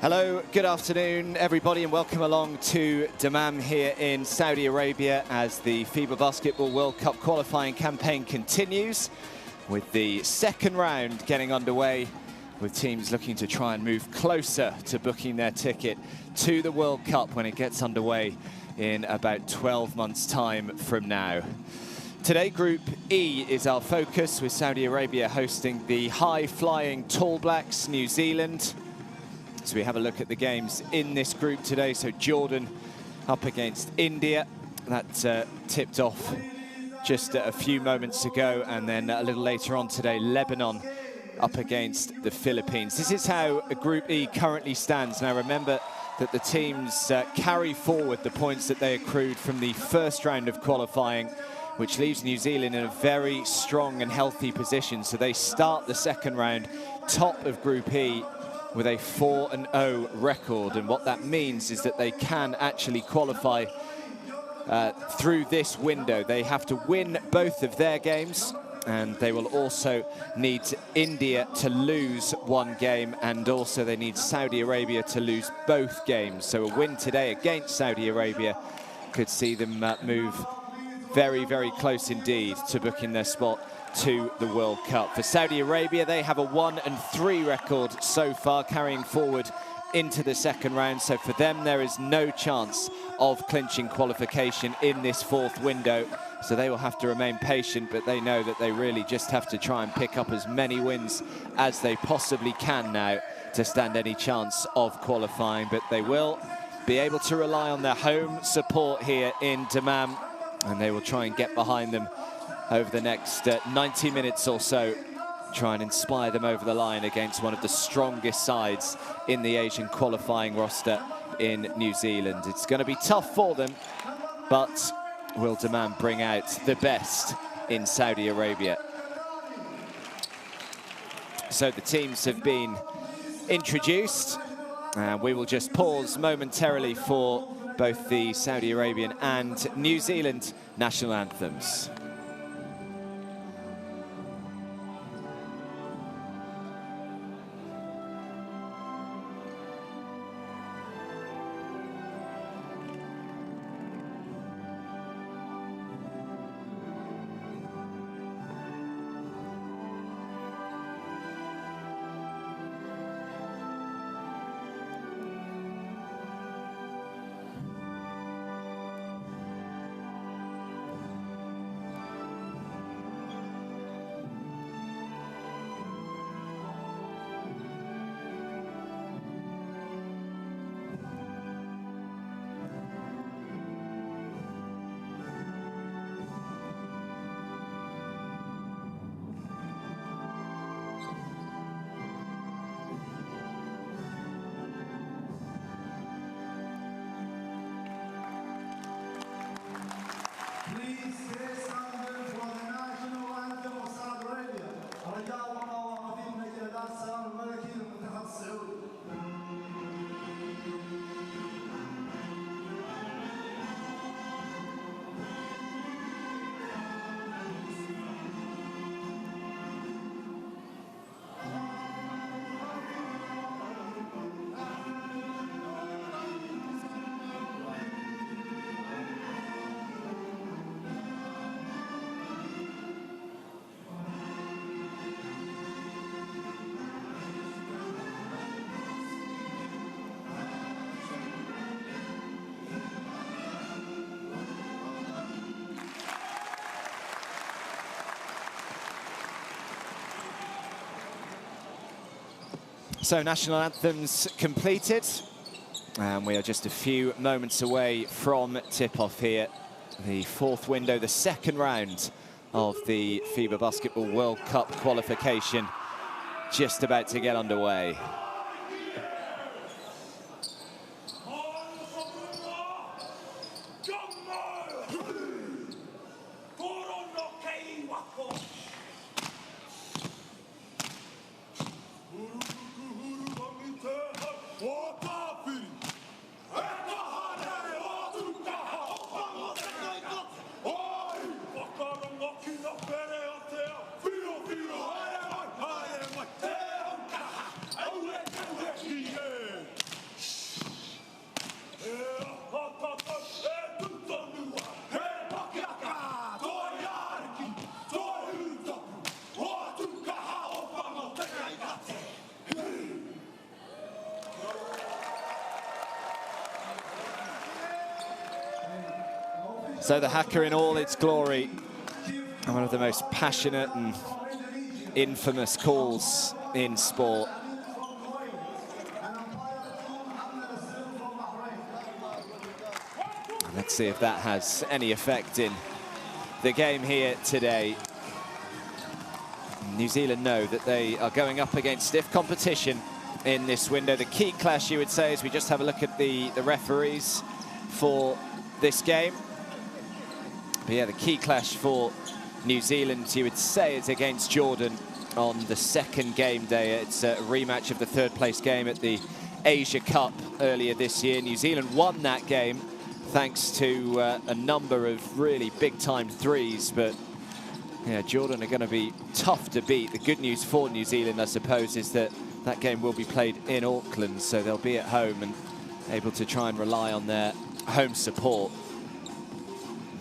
Hello, good afternoon everybody and welcome along to Dammam here in Saudi Arabia as the FIBA Basketball World Cup qualifying campaign continues with the second round getting underway with teams looking to try and move closer to booking their ticket to the World Cup when it gets underway in about 12 months time from now. Today, Group E is our focus with Saudi Arabia hosting the high-flying Tall Blacks, New Zealand. So we have a look at the games in this group today. So Jordan up against India. That tipped off just a few moments ago. And then a little later on today, Lebanon up against the Philippines. This is how Group E currently stands. Now remember that the teams carry forward the points that they accrued from the first round of qualifying, which leaves New Zealand in a very strong and healthy position. So they start the second round top of Group E with a 4-0 record, and what that means is that they can actually qualify through this window. They have to win both of their games, and they will also need India to lose one game, and also they need Saudi Arabia to lose both games. So a win today against Saudi Arabia could see them move very, very close indeed to booking their spot to the World Cup. For Saudi Arabia, they have a 1-3 record so far, carrying forward into the second round. So for them, there is no chance of clinching qualification in this fourth window. So they will have to remain patient, but they know that they really just have to try and pick up as many wins as they possibly can now to stand any chance of qualifying. But they will be able to rely on their home support here in Dammam, and they will try and get behind them over the next 90 minutes or so, try and inspire them over the line against one of the strongest sides in the Asian qualifying roster in New Zealand. It's going to be tough for them, but will Dammam bring out the best in Saudi Arabia? So the teams have been introduced, and we will just pause momentarily for both the Saudi Arabian and New Zealand national anthems. So national anthems completed, and we are just a few moments away from tip-off here. The fourth window, the second round of the FIBA Basketball World Cup qualification, just about to get underway. So the haka in all its glory, one of the most passionate and infamous calls in sport. Let's see if that has any effect in the game here today. New Zealand know that they are going up against stiff competition in this window. The key clash, you would say, as we just have a look at the referees for this game. But yeah, the key clash for New Zealand, you would say, is against Jordan on the second game day. It's a rematch of the third place game at the Asia Cup earlier this year. New Zealand won that game thanks to a number of really big-time threes, but yeah, Jordan are going to be tough to beat. The good news for New Zealand, I suppose, is that that game will be played in Auckland, so they'll be at home and able to try and rely on their home support.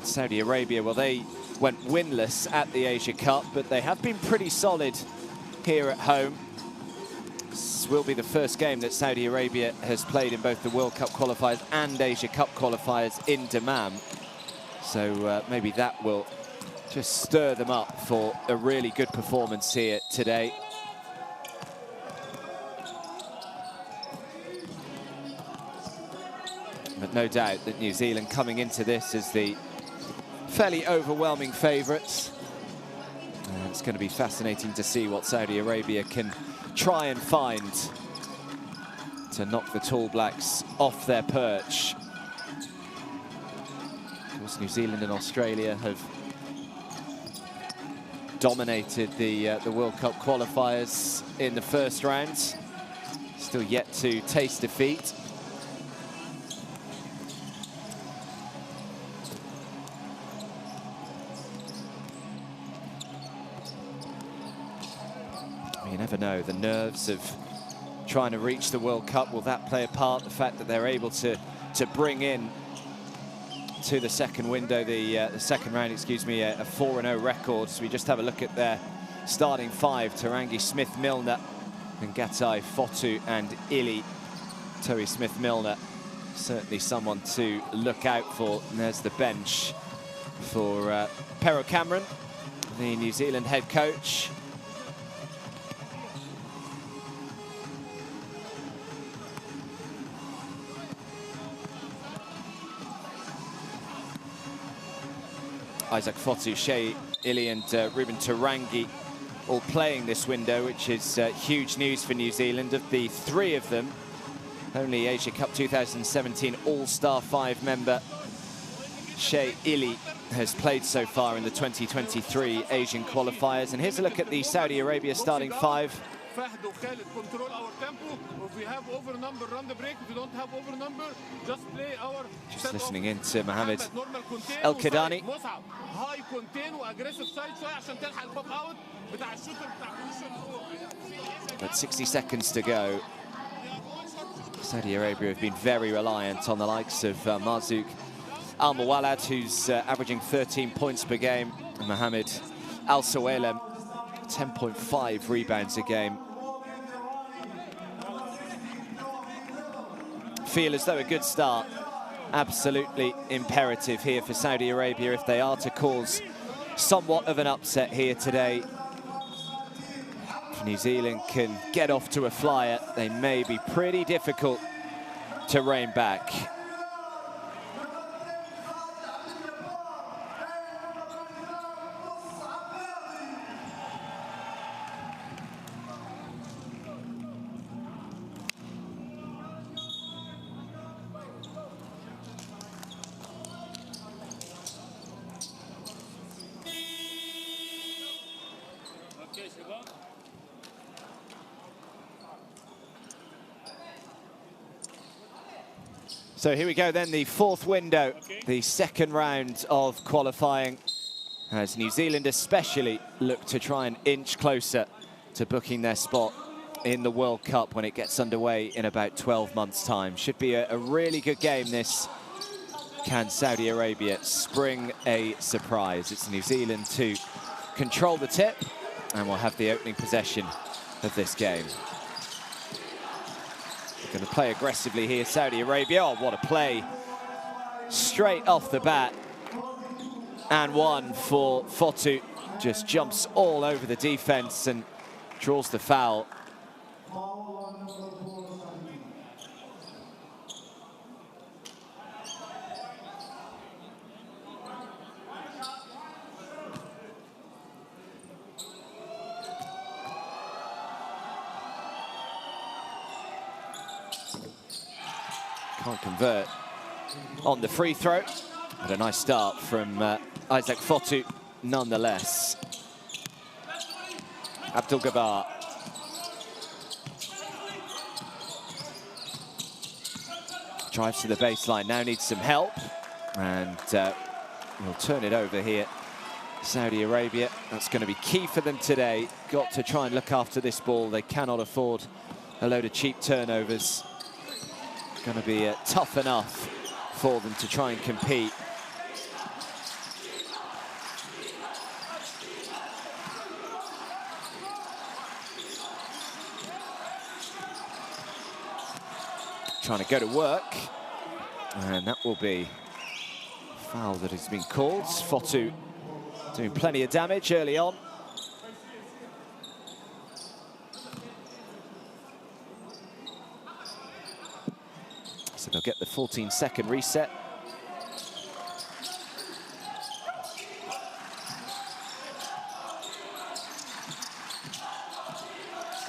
Saudi Arabia, well, they went winless at the Asia Cup, but they have been pretty solid here at home. This will be the first game that Saudi Arabia has played in both the World Cup qualifiers and Asia Cup qualifiers in Dammam. So maybe that will just stir them up for a really good performance here today. But no doubt that New Zealand coming into this as the fairly overwhelming favourites. It's going to be fascinating to see what Saudi Arabia can try and find to knock the Tall Blacks off their perch. Of course, New Zealand and Australia have dominated the World Cup qualifiers in the first round. Still yet to taste defeat. You never know, the nerves of trying to reach the World Cup, will that play a part? The fact that they're able to bring in to the second window, the second round, excuse me, a 4-0 record. So we just have a look at their starting five: Tarangi, Smith-Milner, and Gatai, Fotu and Ili. Towie Smith-Milner, certainly someone to look out for. And there's the bench for Pero Cameron, the New Zealand head coach. Isaac Fotu, Shea Ili and Ruben Tarangi all playing this window, which is huge news for New Zealand. Of the three of them, only Asia Cup 2017 All-Star 5 member Shea Ili has played so far in the 2023 Asian qualifiers. And here's a look at the Saudi Arabia starting five. Just listening in to Mohamed El Kadani. But 60 seconds to go. Saudi Arabia have been very reliant on the likes of Marzouk Al-Mawalad, who's averaging 13 points per game, and Mohamed Al-Sawalem, 10.5 rebounds a game. Feel as though a good start, absolutely imperative here for Saudi Arabia if they are to cause somewhat of an upset here today. If New Zealand can get off to a flyer, they may be pretty difficult to rein back. So here we go then, the fourth window, the second round of qualifying, as New Zealand especially look to try and inch closer to booking their spot in the World Cup when it gets underway in about 12 months' time. Should be a really good game, this. Can Saudi Arabia spring a surprise? It's New Zealand to control the tip, and we'll have the opening possession of this game. Going to play aggressively here, Saudi Arabia. Oh, what a play. Straight off the bat. and one for Fotu. Just jumps all over the defense and draws the foul. Can't convert on the free throw, but a nice start from Isaac Fotu nonetheless. Abdul-Jabbar. Drives to the baseline, now needs some help, and we'll turn it over here. Saudi Arabia, that's going to be key for them today. Got to try and look after this ball. They cannot afford a load of cheap turnovers. Going to be tough enough for them to try and compete. Trying to go to work, and that will be a foul that has been called. Fotu doing plenty of damage early on. So they'll get the 14-second reset.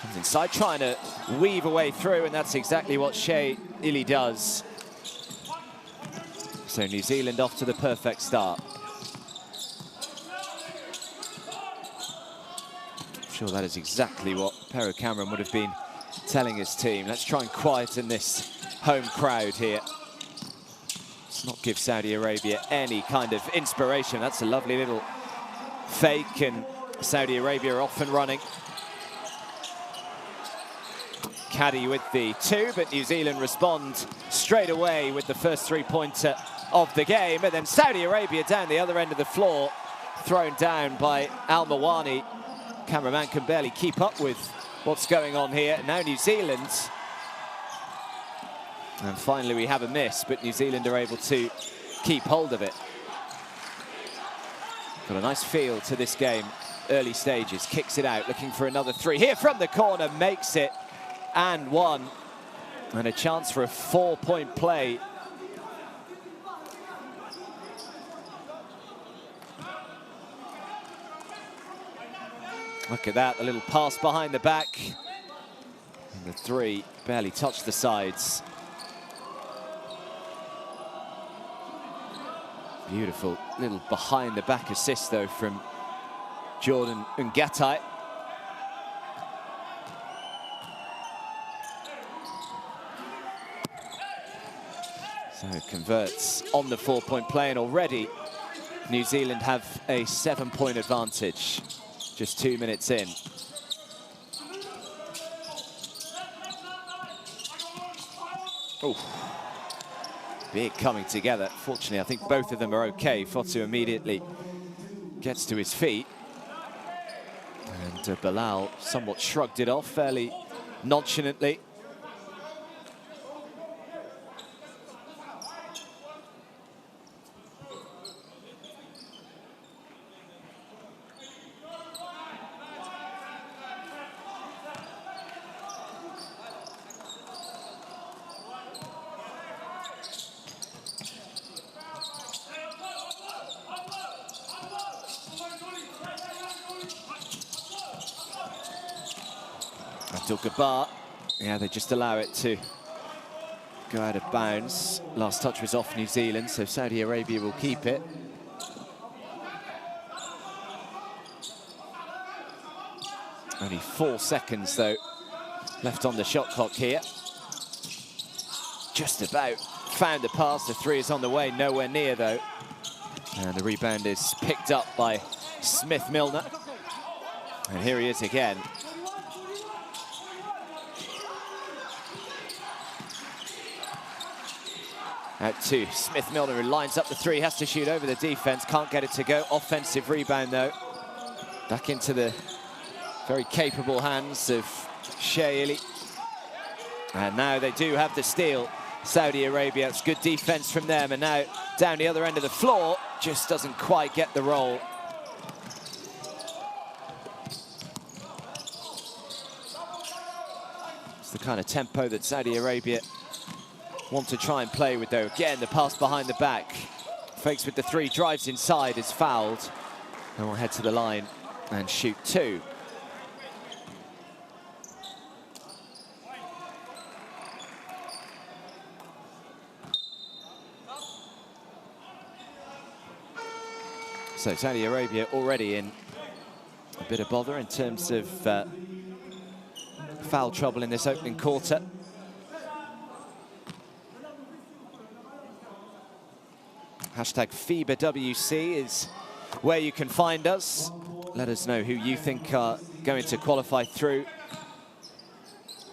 Comes inside, trying to weave a way through, and that's exactly what Shea Ili does. So New Zealand off to the perfect start. I'm sure that is exactly what Pero Cameron would have been telling his team. Let's try and quieten this home crowd here. Let's not give Saudi Arabia any kind of inspiration. That's a lovely little fake, and Saudi Arabia are off and running. Caddy with the two, but New Zealand respond straight away with the first three-pointer of the game. And then Saudi Arabia down the other end of the floor, thrown down by Al Mawani. Cameraman can barely keep up with what's going on here. Now New Zealand. And finally we have a miss, but New Zealand are able to keep hold of it. Got a nice feel to this game, early stages. Kicks it out, looking for another three. Here from the corner, makes it, and one. And a chance for a 4-point play. Look at that, the little pass behind the back. And the three barely touched the sides. Beautiful little behind the back assist though from Jordan Ngatai. So converts on the 4-point play, and already New Zealand have a 7-point advantage. Just 2 minutes in. Oh, big coming together. Fortunately, I think both of them are okay. Fotu immediately gets to his feet. And Bilal somewhat shrugged it off fairly nonchalantly. Abdul-Jabbar, yeah, they just allow it to go out of bounds. Last touch was off New Zealand, so Saudi Arabia will keep it. Only 4 seconds, though, left on the shot clock here. Just about found the pass. The three is on the way, nowhere near, though. And the rebound is picked up by Smith-Milner. And here he is again. Out to Smith-Milner, who lines up the three, has to shoot over the defense, can't get it to go. Offensive rebound, though. Back into the very capable hands of Shea Ili. And now they do have the steal. Saudi Arabia, it's good defense from them. And now down the other end of the floor, just doesn't quite get the roll. It's the kind of tempo that Saudi Arabia want to try and play with, though. Again, the pass behind the back. Fakes with the three, drives inside, is fouled. And will head to the line and shoot two. So Saudi Arabia already in a bit of bother in terms of foul trouble in this opening quarter. Hashtag FIBA WC is where you can find us. Let us know who you think are going to qualify through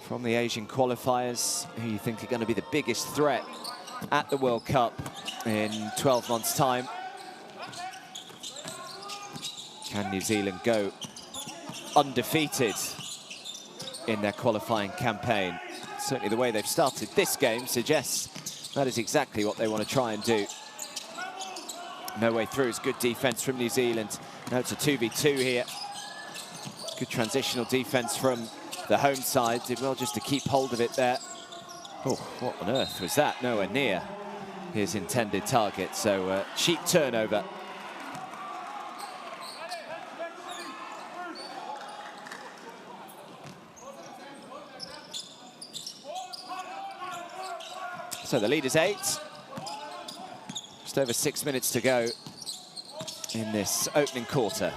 from the Asian qualifiers, who you think are going to be the biggest threat at the World Cup in 12 months' time. Can New Zealand go undefeated in their qualifying campaign? Certainly the way they've started this game suggests that is exactly what they want to try and do. No way through. It's good defense from New Zealand. Now it's a 2v2 here. Good transitional defense from the home side. Did well just to keep hold of it there. Oh, what on earth was that? Nowhere near his intended target. So cheap turnover. So the lead is 8. Just over 6 minutes to go in this opening quarter.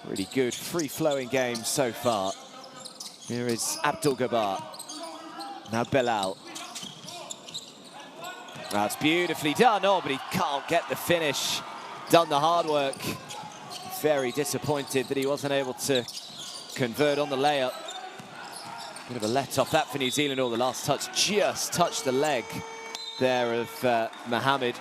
Really good, free-flowing game so far. Here is Abdul Gabbar. Now Belal. That's beautifully done. Oh, but he can't get the finish. Done the hard work. Very disappointed that he wasn't able to convert on the layup. Bit of a let-off that for New Zealand. Oh, the last touch just touched the leg there of Mohammed.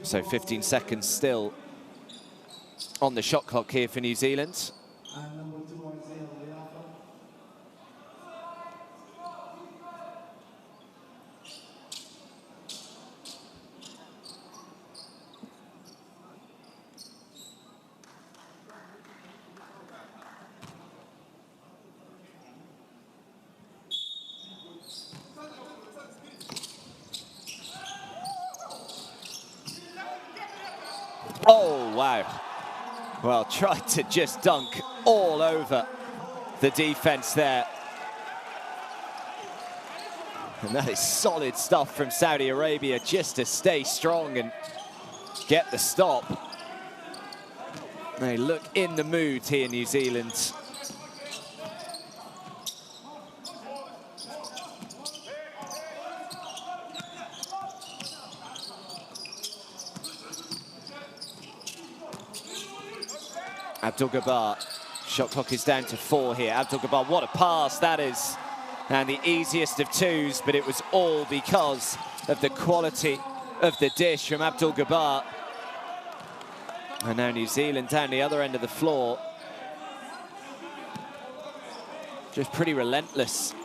So 15 seconds still on the shot clock here for New Zealand. Oh, wow. Well, tried to just dunk all over the defense there. And that is solid stuff from Saudi Arabia just to stay strong and get the stop. They look in the mood here, New Zealand. Abdul Gabbar, shot clock is down to 4 here. Abdul Gabbar, what a pass that is. And the easiest of twos, but it was all because of the quality of the dish from Abdul Gabbar. And now New Zealand down the other end of the floor. Just pretty relentless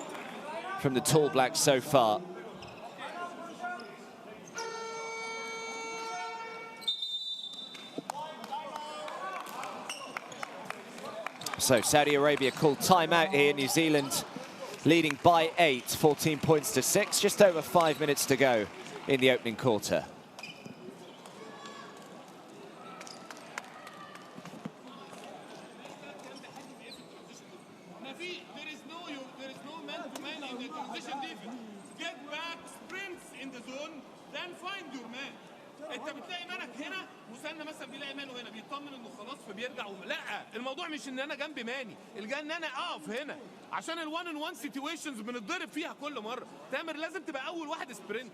from the Tall Blacks so far. So Saudi Arabia called timeout here. New Zealand leading by 8, 14 points to 6. Just over 5 minutes to go in the opening quarter. There is no man-to-man in the transition defense. Get back, sprints in the zone, then find your man. انت بتلاقي مانك هنا وسنة مثلا بيلاقي مانه هنا بيطمن انه خلاص فبيرجع لا الموضوع مش ان انا جنب ماني الجاي ان انا اقف هنا عشان الوان ان وان سيتويشنز بنتضرب فيها كل مره. تامر لازم تبقى اول واحد سبرنت.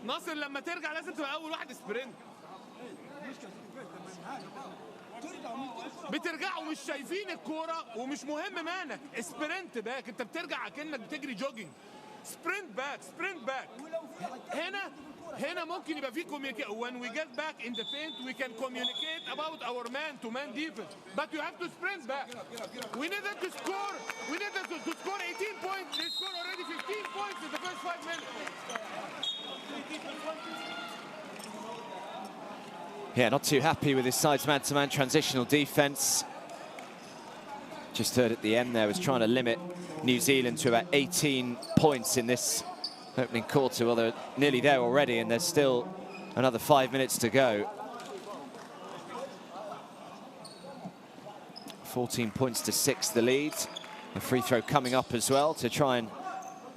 ناصر لما ترجع لازم تبقى اول واحد سبرنت. بترجعوا مش شايفين الكوره ومش مهم مانك سبرنت باك. انت بترجع كأنك بتجري جوجينج. سبرنت باك سبرنت باك. هنا هنا ممكن يبقى في communicate. When we get back in the paint, we can communicate about our man-to-man defense. But you have to sprint back. We needed to score. We needed to score 18 points. They scored already 15 points in the first 5 minutes. Yeah, not too happy with his side's man-to-man transitional defense. Just heard at the end there was trying to limit New Zealand to about 18 points in this opening quarter. Well, they're nearly there already, and there's still another 5 minutes to go. 14 points to 6, the lead. A free throw coming up as well to try and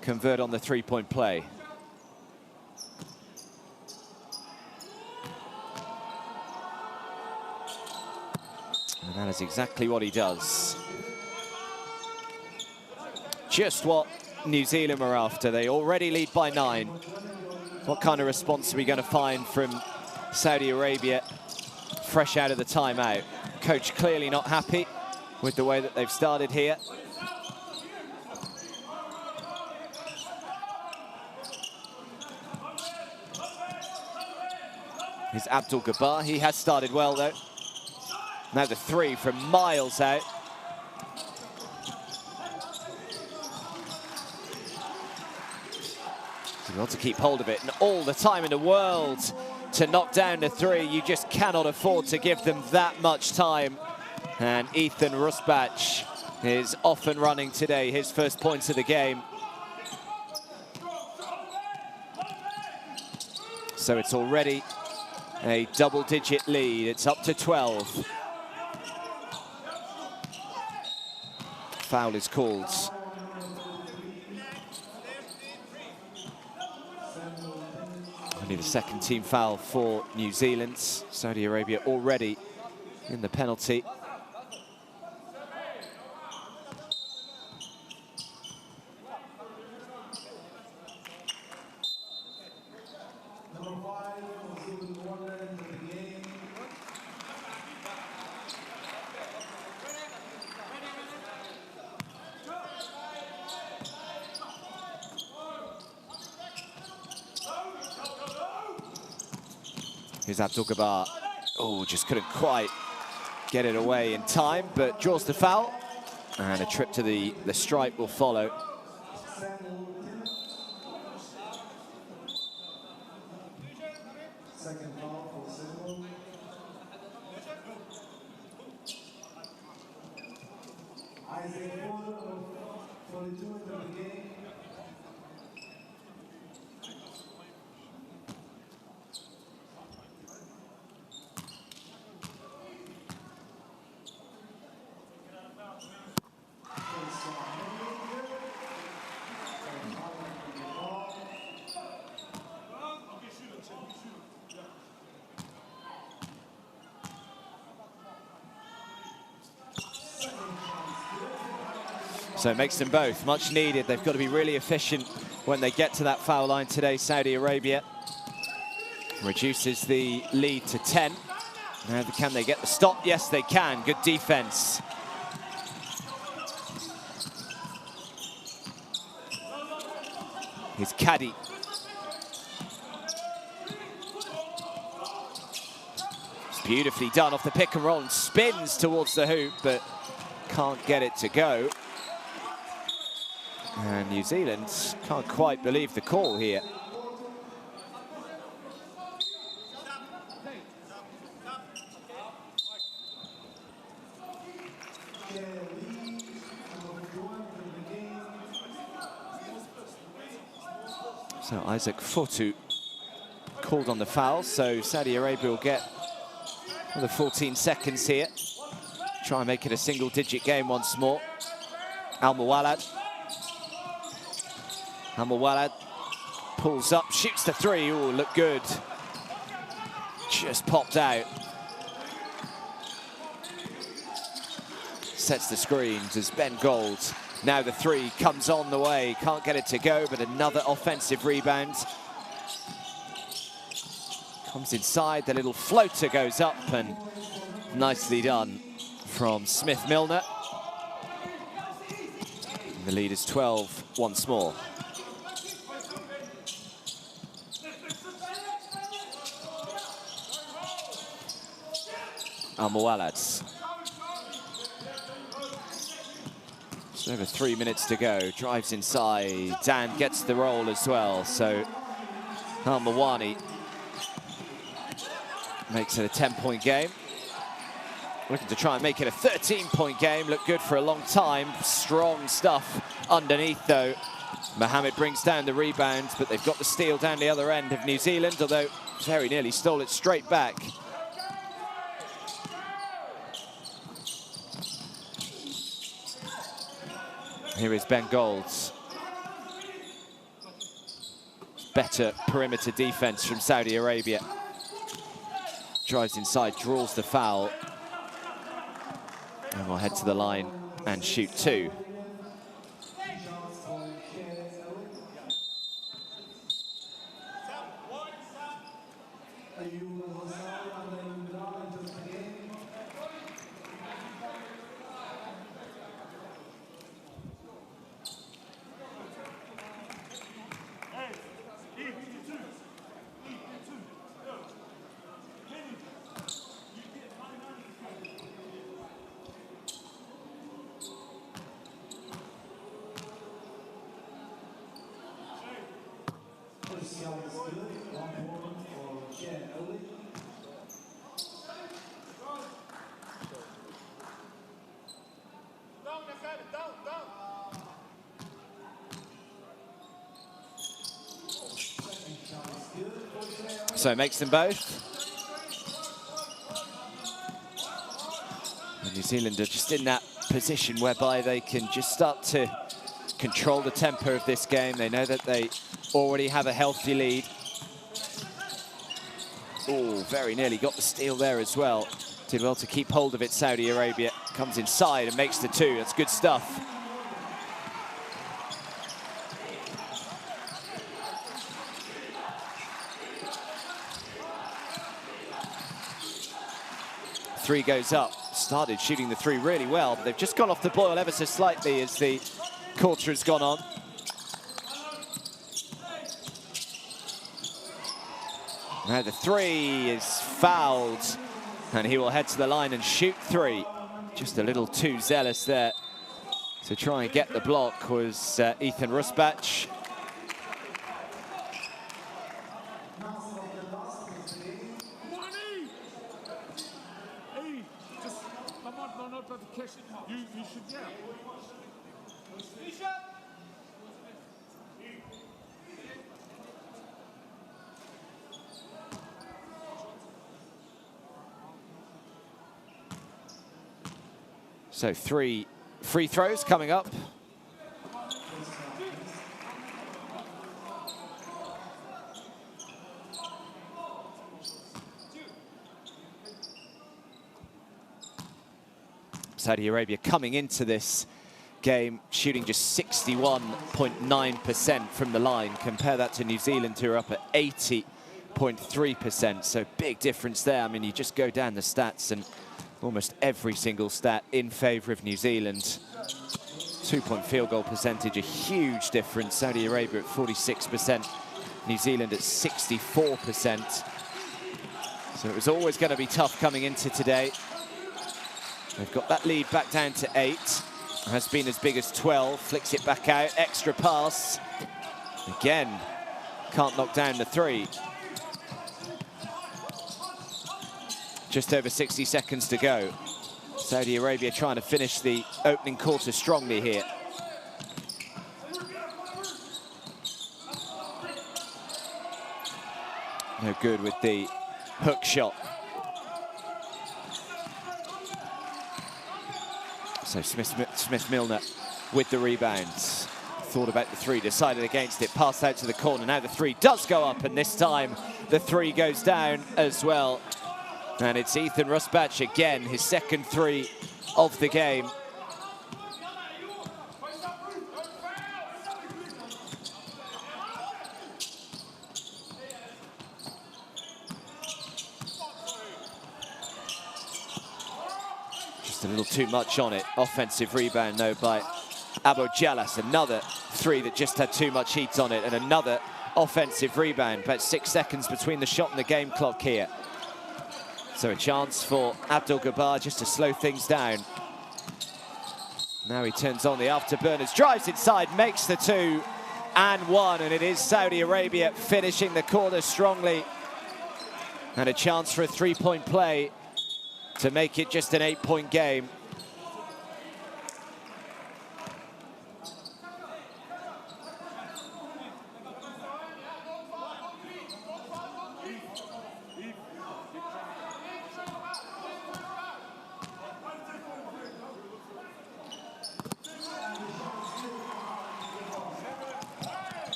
convert on the three-point play. And that is exactly what he does. Just what New Zealand were after. They already lead by 9. What kind of response are we going to find from Saudi Arabia fresh out of the timeout? Coach clearly not happy with the way that they've started here. Here's Abdul Jabbar. He has started well, though. Now the 3 from miles out. You've got to keep hold of it, and all the time in the world to knock down the 3. You just cannot afford to give them that much time. And Ethan Rusbach is off and running today, his first points of the game. So it's already a double-digit lead. It's up to 12. Foul is called. Only the second team foul for New Zealand. Saudi Arabia already in the penalty. Here's Abdul Jabbar. Oh, just couldn't quite get it away in time, but draws the foul. And a trip to the stripe will follow. Second foul for Sydney. Isaac Porter, 42 in the beginning. So it makes them both much needed. They've got to be really efficient when they get to that foul line today. Saudi Arabia reduces the lead to 10. Now, can they get the stop? Yes, they can. Good defense. Here's Caddy. It's beautifully done off the pick and roll and spins towards the hoop, but can't get it to go. And New Zealand can't quite believe the call here. So Isaac Fotu called on the foul, so Saudi Arabia will get another 14 seconds here. Try and make it a single-digit game once more. Al-Muwalad. Al-Muwalad pulls up, shoots the 3. Ooh, look good. Just popped out. Sets the screens as Ben Gold. Now the 3 comes on the way. Can't get it to go, but another offensive rebound. Comes inside, the little floater goes up, and nicely done from Smith-Milner. And the lead is 12 once more. Al-Muwallad. Just over 3 minutes to go. Drives inside. Dan gets the roll as well. So Al-Muwani makes it a 10-point game. Looking to try and make it a 13-point game. Looked good for a long time. Strong stuff underneath, though. Mohammed brings down the rebound, but they've got the steal down the other end of New Zealand, although very nearly stole it straight back. Here is Ben Golds. Better perimeter defense from Saudi Arabia. Drives inside, draws the foul. And we'll head to the line and shoot two. So it makes them both. And New Zealand are just in that position whereby they can just start to control the tempo of this game. They know that they already have a healthy lead. Oh, very nearly got the steal there as well. Did well to keep hold of it, Saudi Arabia. Comes inside and makes the two. That's good stuff. Three goes up. Started shooting the three really well, but they've just gone off the boil ever so slightly as the quarter has gone on. Now the three is fouled, and he will head to the line and shoot three. Just a little too zealous there to try and get the block was Ethan Rusbach. So 3 free throws coming up. Saudi Arabia coming into this game shooting just 61.9% from the line. Compare that to New Zealand, who are up at 80.3%. So big difference there. I mean, you just go down the stats and almost every single stat in favour of New Zealand. 2-point field goal percentage, a huge difference. Saudi Arabia at 46%, New Zealand at 64%. So it was always going to be tough coming into today. They've got that lead back down to 8. Has been as big as 12. Flicks it back out, extra pass. Again, can't knock down the three. Just over 60 seconds to go. Saudi Arabia trying to finish the opening quarter strongly here. No good with the hook shot. So Smith-Milner with the rebounds. Thought about the three, decided against it, passed out to the corner. Now the three does go up, and this time the three goes down as well. And it's Ethan Rusbach again, his second three of the game. Just a little too much on it. Offensive rebound, though, by Abu Jalas. Another three that just had too much heat on it, and another offensive rebound. About 6 seconds between the shot and the game clock here. So a chance for Abdul Gabbar just to slow things down. Now he turns on the afterburners, drives inside, makes the 2 and 1, and it is Saudi Arabia finishing the quarter strongly. And a chance for a 3-point play to make it just an 8-point game.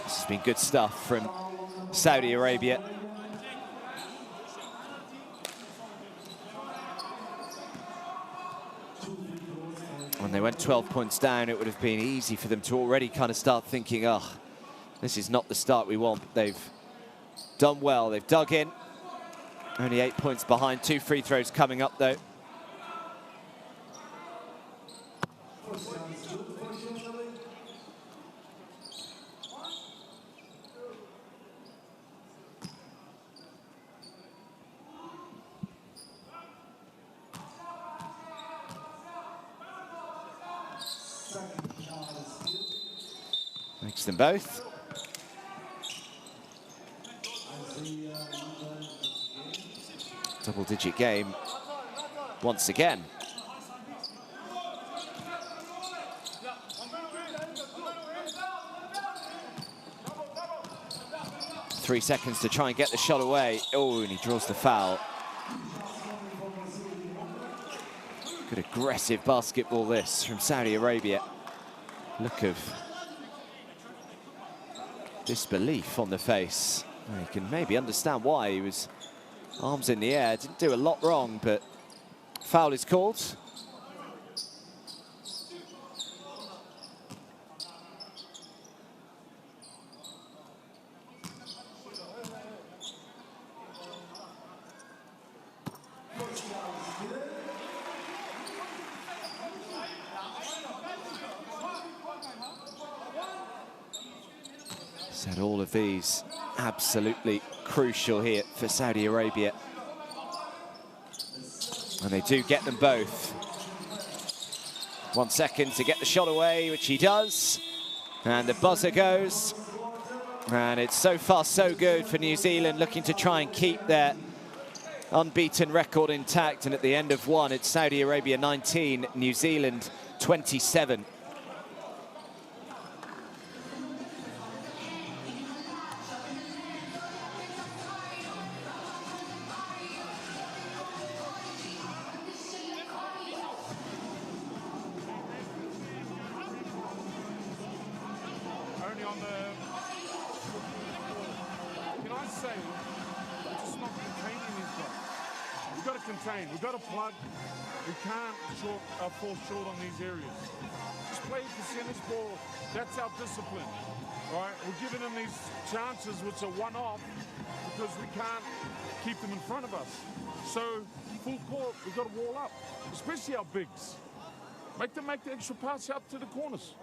This has been good stuff from Saudi Arabia. When they went 12 points down, it would have been easy for them to already kind of start thinking, oh, this is not the start we want. They've done well, they've dug in. Only 8 points behind, 2 free throws coming up though. Makes them both. Double-digit game once again. Three seconds to try and get the shot away. Oh, and he draws the foul. Good aggressive basketball this from Saudi Arabia. Look of disbelief on the face. You can maybe understand why. He was arms in the air, didn't do a lot wrong, but foul is called. Said all of these absolutely crucial here for Saudi Arabia. And they do get them both. 1 second to get the shot away, which he does. And the buzzer goes. And it's so far so good for New Zealand, looking to try and keep their unbeaten record intact. And at the end of one, it's Saudi Arabia 19, New Zealand 27. We've got to plug. We can't fall short on these areas. Just play percentage ball. That's our discipline. All right? We're giving them these chances which are one-off because we can't keep them in front of us. So full court, we've got to wall up, especially our bigs. Make them make the extra pass out to the corners.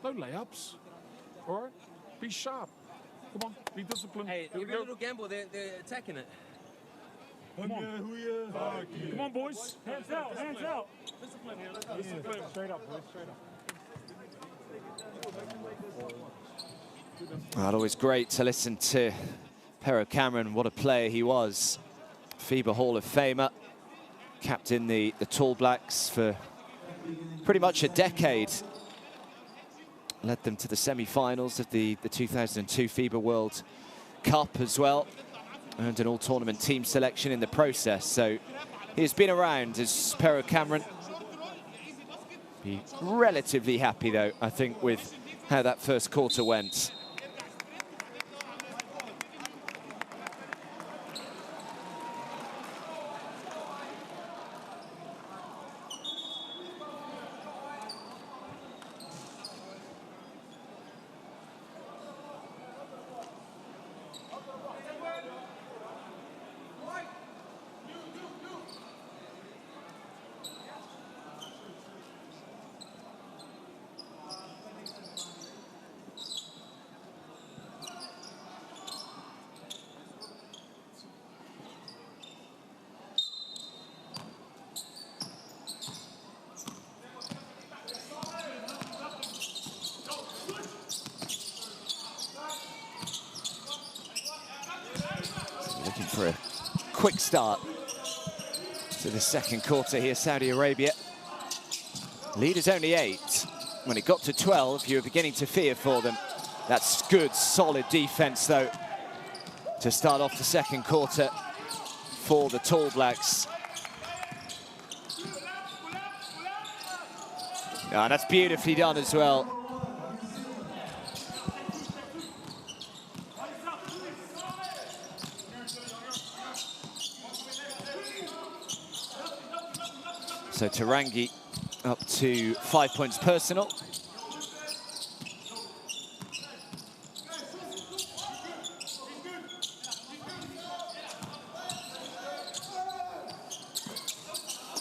No layups. All right? Be sharp. Come on, be disciplined. Hey, every little gamble, they're attacking it. Come on. Come on, boys. Hands out, hands out. Discipline here. Discipline. Straight up, boys. Straight up. Well, always great to listen to Pero Cameron. What a player he was. FIBA Hall of Famer. Captain the Tall Blacks for pretty much a decade. Led them to the semi-finals of the 2002 FIBA World Cup as well. Earned an all-tournament team selection in the process, so he's been around as Pero Cameron. Be relatively happy, though, I think, with how that first quarter went. quick start to the second quarter here, Saudi Arabia. Lead is only 8. When it got to 12, you were beginning to fear for them. That's good, solid defense, though, to start off the second quarter for the Tall Blacks. Oh, that's beautifully done as well. So Tarangi up to 5 points personal.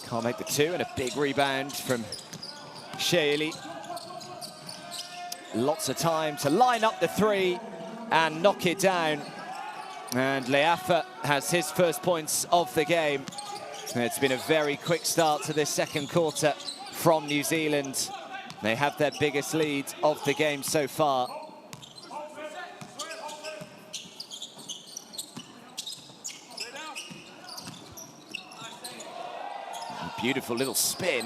Can't make the 2, and a big rebound from Sheili. Lots of time to line up the 3 and knock it down. And Leafa has his first points of the game. It's been a very quick start to this second quarter from New Zealand. They have their biggest lead of the game so far. Beautiful little spin.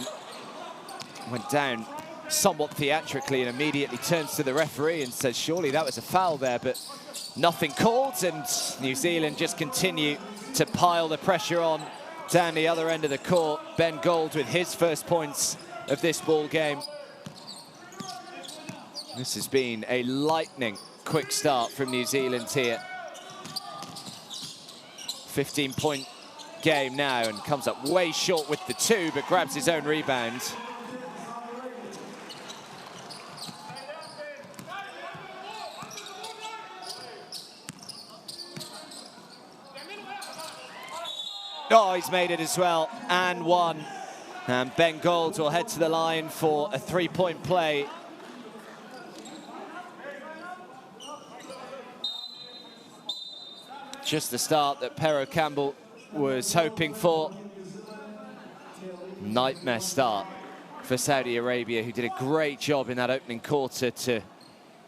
Went down somewhat theatrically and immediately turns to the referee and says, surely that was a foul there, but nothing called, and New Zealand just continue to pile the pressure on down the other end of the court. Ben Gold with his first points of this ball game. This has been a lightning quick start from New Zealand here. 15-point game now, and comes up way short with the 2, but grabs his own rebound. Oh, he's made it as well, and 1. And Ben Gold will head to the line for a 3-point play. Just the start that Pero Campbell was hoping for. Nightmare start for Saudi Arabia, who did a great job in that opening quarter to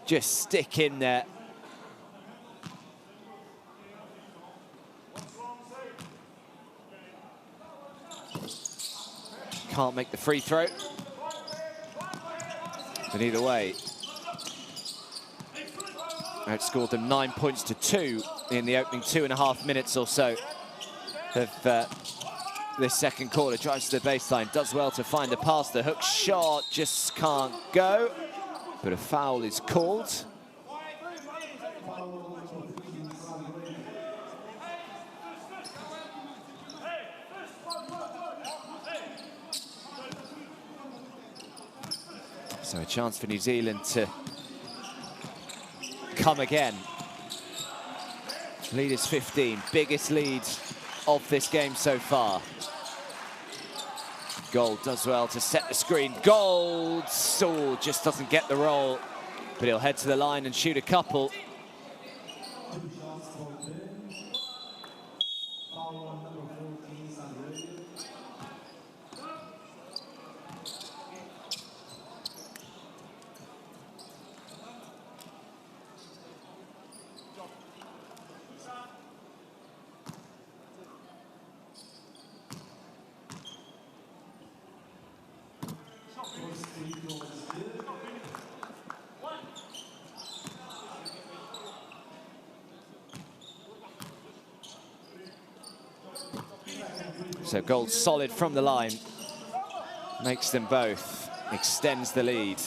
just stick in there. Can't make the free throw. But either way, outscored them 9 points to 2 in the opening 2.5 minutes or so of this second quarter. Drives to the baseline, does well to find the pass. The hook shot just can't go, but a foul is called. So a chance for New Zealand to come again. Lead is 15, biggest lead of this game so far. Gold does well to set the screen. Gold, oh, just doesn't get the roll, but he'll head to the line and shoot a couple. So Gold solid from the line, makes them both, extends the lead.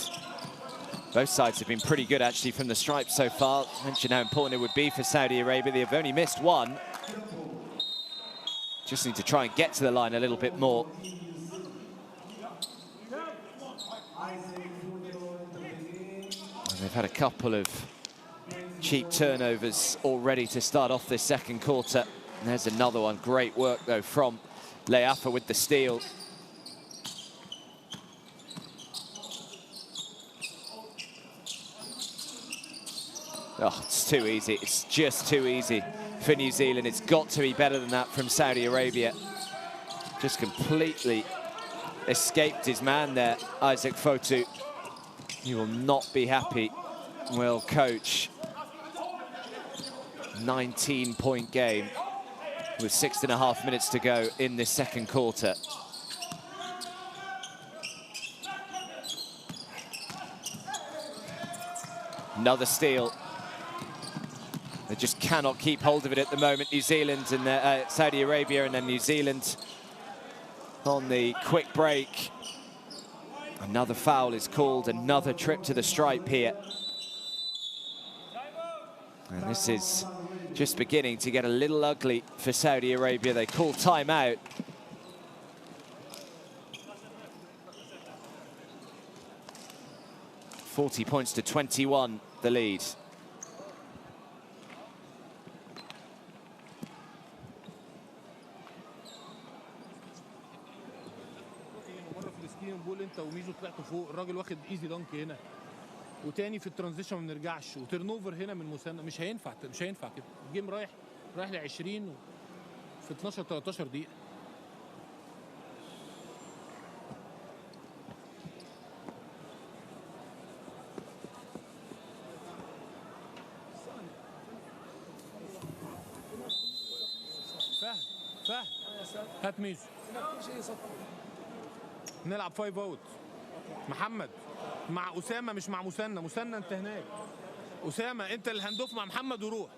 Both sides have been pretty good actually from the stripe so far. I mentioned how important it would be for Saudi Arabia. They have only missed 1. Just need to try and get to the line a little bit more. And they've had a couple of cheap turnovers already to start off this second quarter. And there's another one. Great work, though, from Leafa with the steal. Oh, it's too easy. It's just too easy for New Zealand. It's got to be better than that from Saudi Arabia. Just completely escaped his man there, Isaac Fotu. He will not be happy, will coach. 19-point game with 6.5 minutes to go in this second quarter. Another steal. They just cannot keep hold of it at the moment. New Zealand and Saudi Arabia, and then New Zealand on the quick break. Another foul is called, another trip to the stripe here. And this is just beginning to get a little ugly for Saudi Arabia. They call timeout. $40 points to 21, the lead. انت وميزو طلعتوا فوق، الراجل واخد ايزي دانك هنا، وتاني في الترانزيشن ما بنرجعش، وتيرن اوفر هنا من مسنة. مش هينفع كده. الجيم رايح ل 20 في 12 13 دقيقة. فهد هات ميزو. نلعب 5 اوت. محمد مع أسامة مش مع مسنة انت هناك. أسامة انت اللي هندوف مع محمد وروح.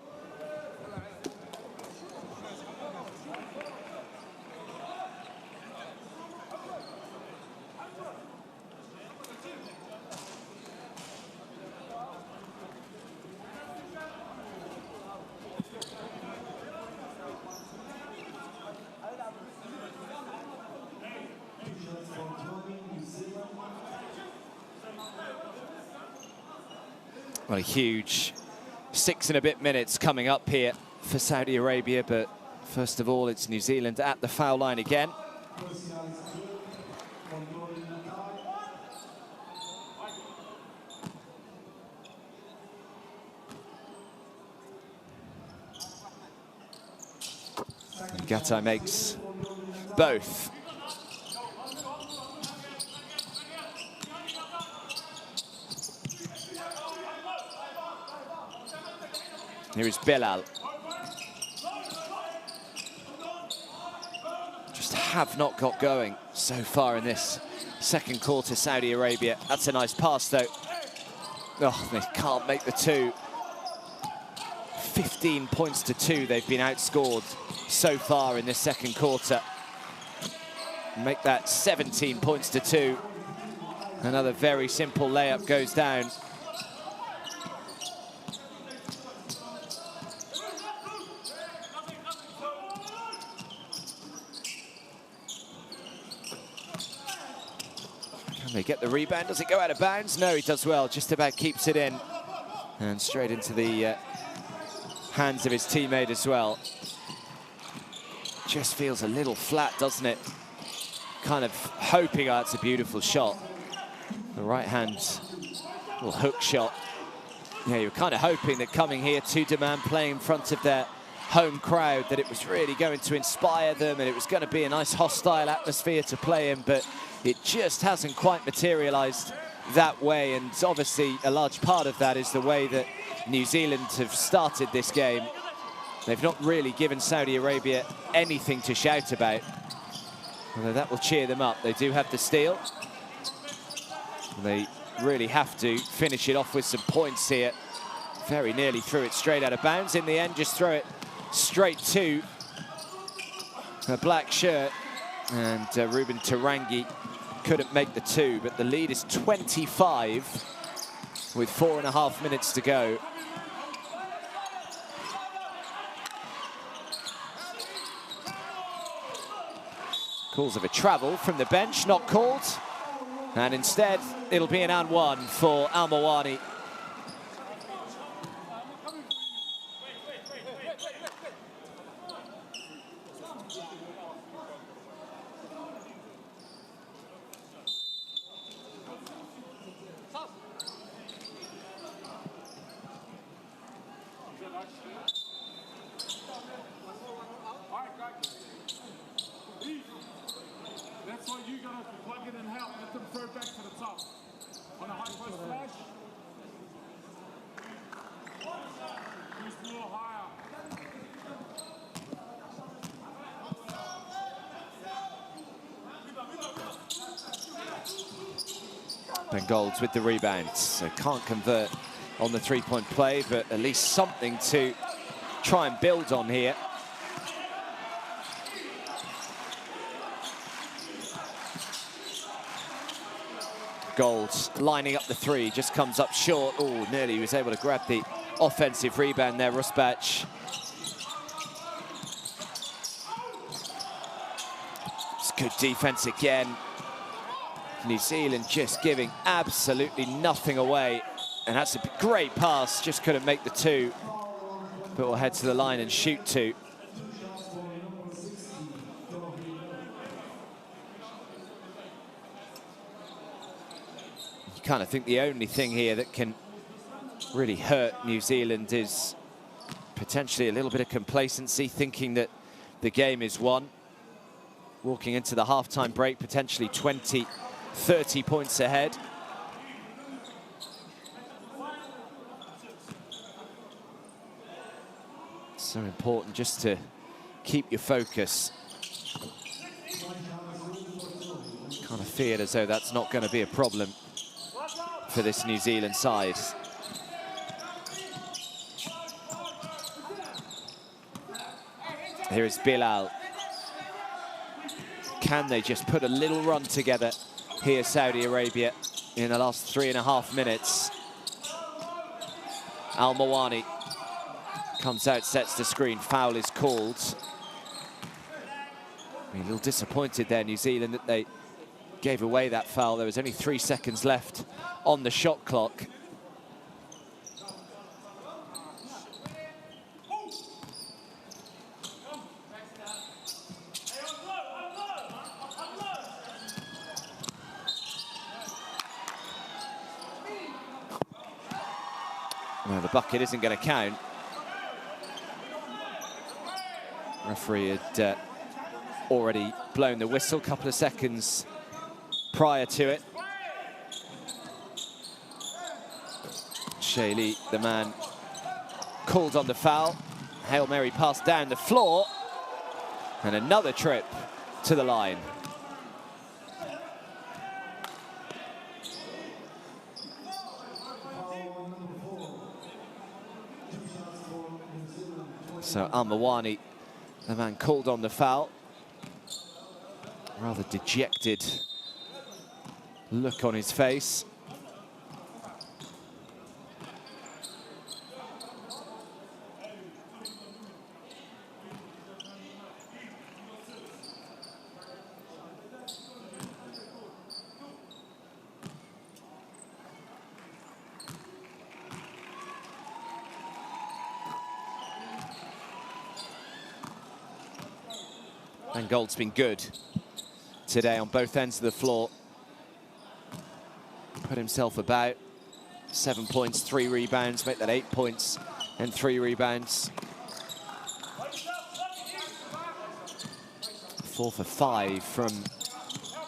Well, a huge 6 and a bit minutes coming up here for Saudi Arabia, but first of all, it's New Zealand at the foul line again. And Gattai makes both. Here is Bilal. Just have not got going so far in this second quarter, Saudi Arabia. That's a nice pass, though. Oh, they can't make the two. 15 points to 2. They've been outscored so far in this second quarter. Make that 17 points to 2. Another very simple layup goes down. They get the rebound. Does it go out of bounds? No, he does well. Just about keeps it in. And straight into the hands of his teammate as well. Just feels a little flat, doesn't it? Kind of hoping, oh, it's a beautiful shot. The right hand, little hook shot. Yeah, you're kind of hoping that coming here to Dammam, playing in front of their home crowd, that it was really going to inspire them and it was going to be a nice hostile atmosphere to play in, but it just hasn't quite materialized that way. And obviously a large part of that is the way that New Zealand have started this game. They've not really given Saudi Arabia anything to shout about, although that will cheer them up. They do have the steal. They really have to finish it off with some points here. Very nearly threw it straight out of bounds. In the end, just throw it straight to a black shirt. And Ruben Tarangi couldn't make the two, but the lead is 25 with 4.5 minutes to go. Calls of a travel from the bench, not called. And instead, it'll be an and one for Al Mawani. That's why you got to plug it and help. Let them throw back to the top. On a high post flash. Just a little higher. Bengals with the rebound, so can't convert on the three-point play, but at least something to try and build on here. Golds lining up the three, just comes up short. Oh, nearly was able to grab the offensive rebound there, Rusbach. It's good defense again. New Zealand just giving absolutely nothing away. And that's a great pass, just couldn't make the two. But we'll head to the line and shoot two. You kind of think the only thing here that can really hurt New Zealand is potentially a little bit of complacency, thinking that the game is won. Walking into the halftime break, potentially 20, 30 points ahead. So important just to keep your focus. Kind of feel as though that's not going to be a problem for this New Zealand side. Here is Bilal. Can they just put a little run together here, Saudi Arabia, in the last 3.5 minutes? Al-Mawani comes out, sets the screen, foul is called. A little disappointed there, New Zealand, that they gave away that foul. There was only 3 seconds left on the shot clock. Well, the bucket isn't going to count. Referee had already blown the whistle a couple of seconds prior to it. Shayley, the man, called on the foul. Hail Mary pass down the floor. And another trip to the line. So Al-Mawani, the man called on the foul. Rather dejected look on his face. And Gold's been good today on both ends of the floor. Put himself about. 7 points, 3 rebounds, make that 8 points and 3 rebounds. 4 for 5 from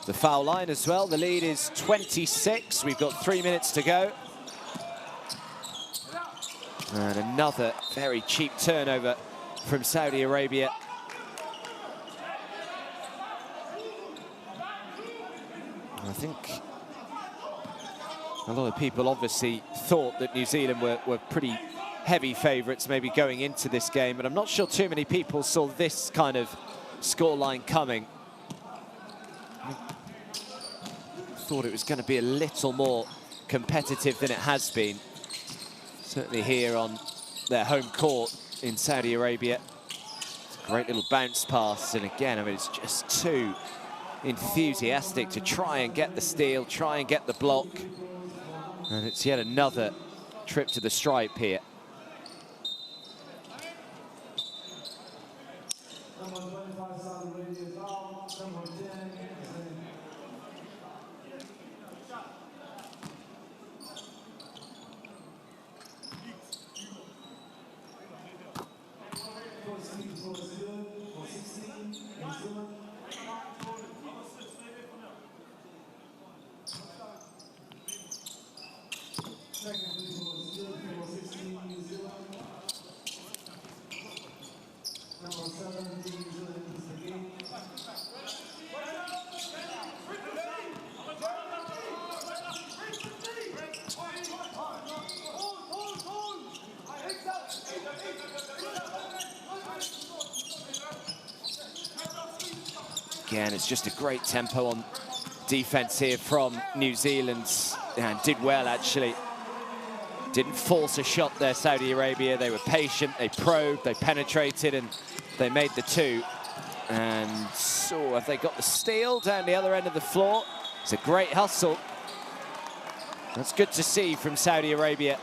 the foul line as well. The lead is 26. We've got 3 minutes to go. And another very cheap turnover from Saudi Arabia. I think a lot of people obviously thought that New Zealand were pretty heavy favourites maybe going into this game, but I'm not sure too many people saw this kind of scoreline coming. Thought it was going to be a little more competitive than it has been. Certainly here on their home court in Saudi Arabia. Great little bounce pass, and again, I mean, it's just too enthusiastic to try and get the steal, try and get the block. And it's yet another trip to the stripe here. Again, it's just a great tempo on defense here from New Zealand, and did well actually. Didn't force a shot there, Saudi Arabia. They were patient, they probed, they penetrated, and they made the two. And so have they got the steal down the other end of the floor? It's a great hustle. That's good to see from Saudi Arabia.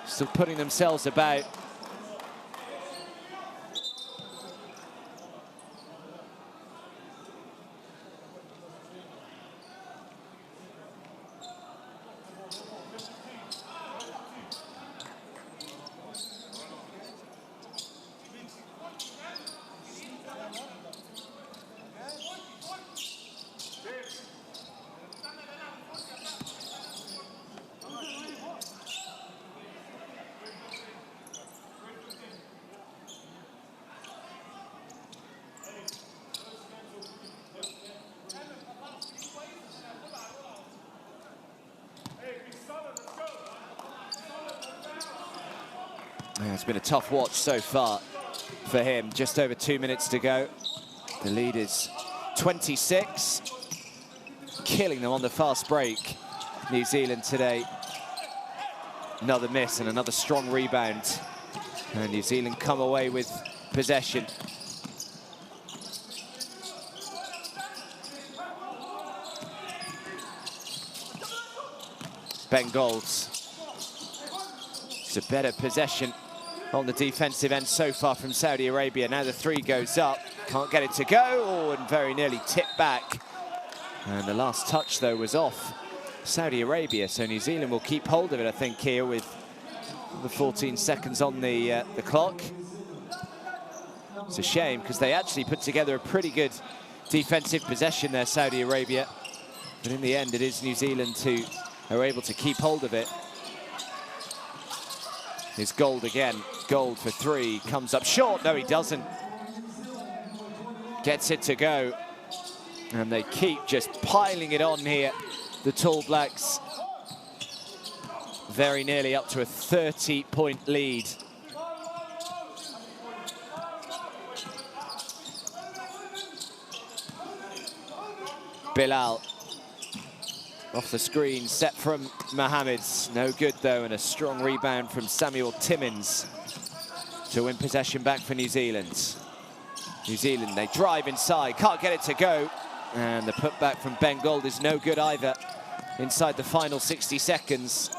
Still putting themselves about. Yeah, it's been a tough watch so far for him. Just over 2 minutes to go. The lead is 26. Killing them on the fast break. New Zealand today. Another miss and another strong rebound. And New Zealand come away with possession. Ben Golds. It's a better possession on the defensive end so far from Saudi Arabia. Now the three goes up, can't get it to go, oh, and very nearly tipped back. And the last touch, though, was off Saudi Arabia, so New Zealand will keep hold of it, I think, here with the 14 seconds on the clock. It's a shame, because they actually put together a pretty good defensive possession there, Saudi Arabia. But in the end, it is New Zealand who are able to keep hold of it. Here's Gold again. Gold for three. Comes up short. No, he doesn't. Gets it to go. And they keep just piling it on here, the Tall Blacks. Very nearly up to a 30-point lead. Bilal. Off the screen, set from Mohamed. No good, though, and a strong rebound from Samuel Timmins to win possession back for New Zealand. New Zealand, they drive inside, can't get it to go. And the putback from Ben Gold is no good either inside the final 60 seconds.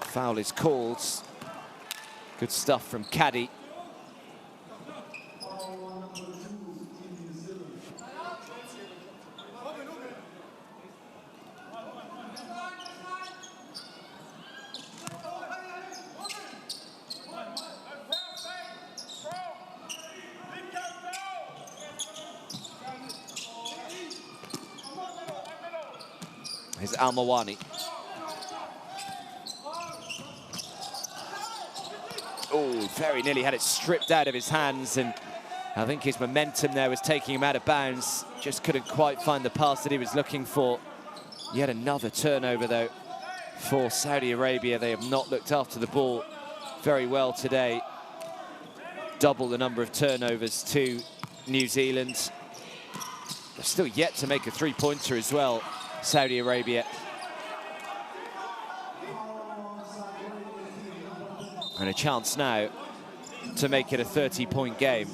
Foul is called. Good stuff from Caddy. Here's Al-Mawani. Oh, very nearly had it stripped out of his hands, and I think his momentum there was taking him out of bounds. Just couldn't quite find the pass that he was looking for. Yet another turnover, though, for Saudi Arabia. They have not looked after the ball very well today. Double the number of turnovers to New Zealand. They're still yet to make a three-pointer as well, Saudi Arabia. And a chance now to make it a 30-point game.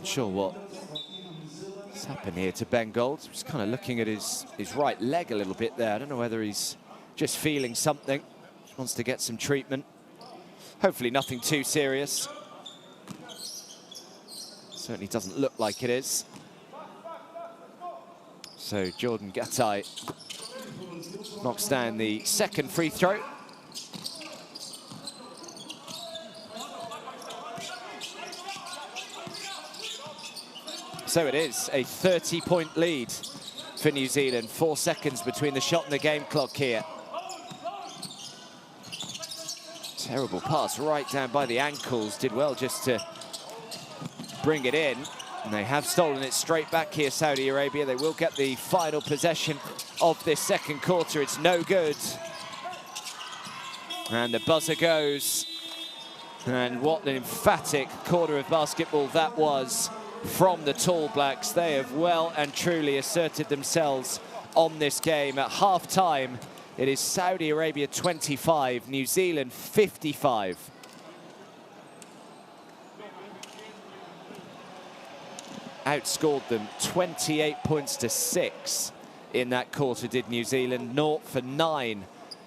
Sure what's happened here to Ben Gold. Just kind of looking at his right leg a little bit there. I don't know whether he's just feeling something. Just wants to get some treatment. Hopefully nothing too serious. Certainly doesn't look like it is. So Jordan Gattai knocks down the second free throw. So it is a 30-point lead for New Zealand. 4 seconds between the shot and the game clock here. Terrible pass right down by the ankles. Did well just to bring it in. And they have stolen it straight back here, Saudi Arabia. They will get the final possession of this second quarter. It's no good. And the buzzer goes. And what an emphatic quarter of basketball that was from the Tall Blacks. They have well and truly asserted themselves on this game. At half-time, it is Saudi Arabia 25, New Zealand 55. Outscored them 28 points to 6 in that quarter, did New Zealand. 0 for 9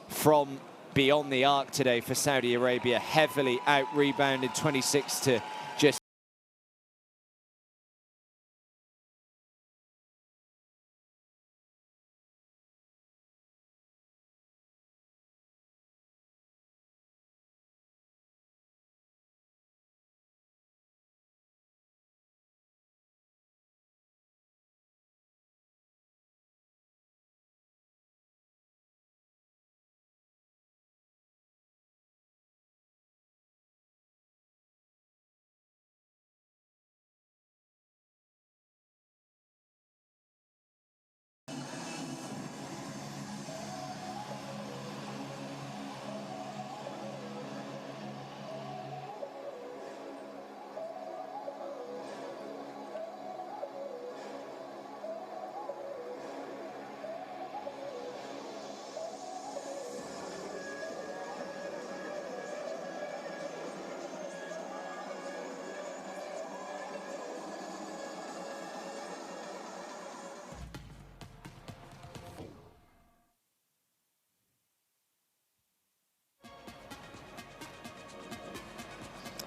from beyond the arc today for Saudi Arabia. Heavily out-rebounded, 26 to just.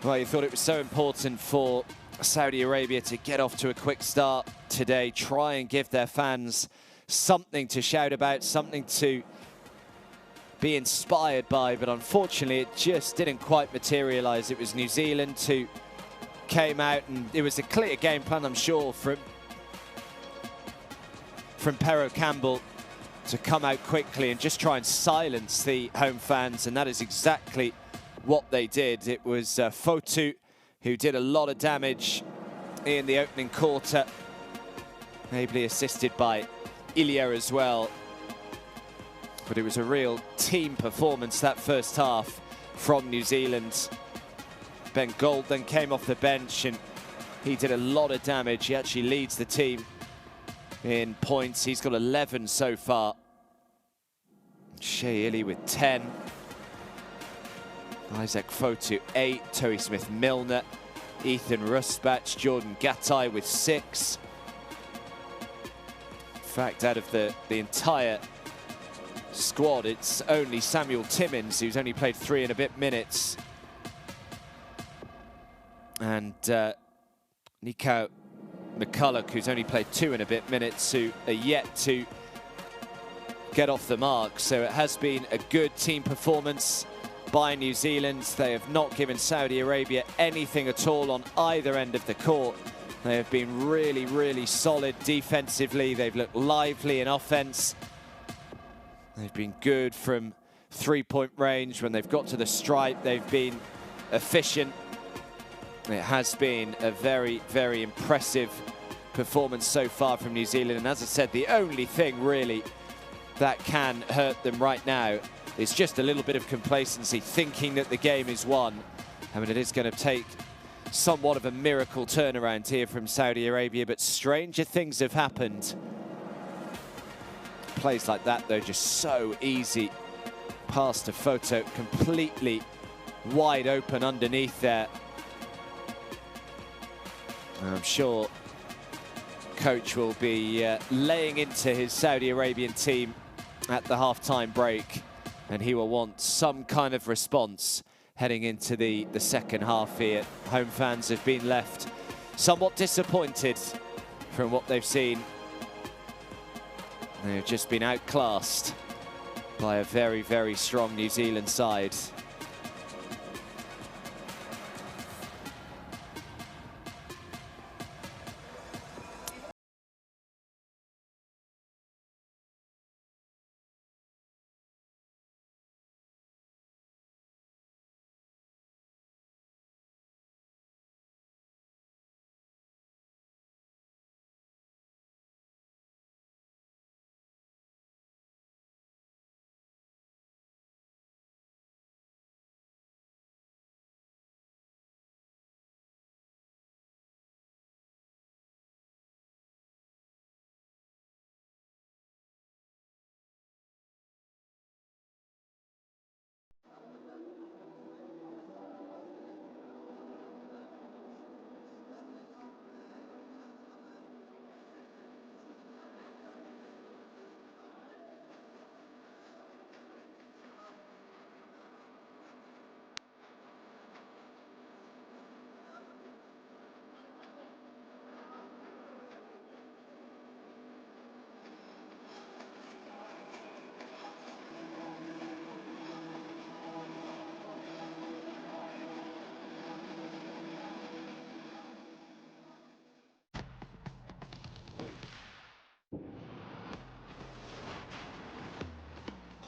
Well, you thought it was so important for Saudi Arabia to get off to a quick start today, try and give their fans something to shout about, something to be inspired by, but unfortunately it just didn't quite materialize. It was New Zealand who came out, and it was a clear game plan, I'm sure, from Pero Campbell to come out quickly and just try and silence the home fans, and that is exactly what they did. It was Fotu who did a lot of damage in the opening quarter, ably assisted by Ilya as well. But it was a real team performance that first half from New Zealand. Ben Gold then came off the bench and he did a lot of damage. He actually leads the team in points. He's got 11 so far. Shea Ili with 10. Isaac Fotu 8, Toby Smith-Milner, Ethan Rusbach, Jordan Gattai with 6. In fact, out of the entire squad, it's only Samuel Timmins who's only played 3 and a bit minutes. And Nico McCulloch, who's only played 2 and a bit minutes, who are yet to get off the mark. So it has been a good team performance by New Zealand. They have not given Saudi Arabia anything at all on either end of the court. They have been really, really solid defensively. They've looked lively in offense. They've been good from three-point range. When they've got to the stripe, they've been efficient. It has been a very, very impressive performance so far from New Zealand. And as I said, the only thing really that can hurt them right now is just a little bit of complacency, thinking that the game is won. I mean, it is going to take somewhat of a miracle turnaround here from Saudi Arabia, but stranger things have happened. Plays like that, though, just so easy. Pass to Foto, completely wide open underneath there. And I'm sure coach will be laying into his Saudi Arabian team at the half-time break, and he will want some kind of response heading into the second half here. Home fans have been left somewhat disappointed from what they've seen They've just been outclassed by a very, very strong New Zealand side.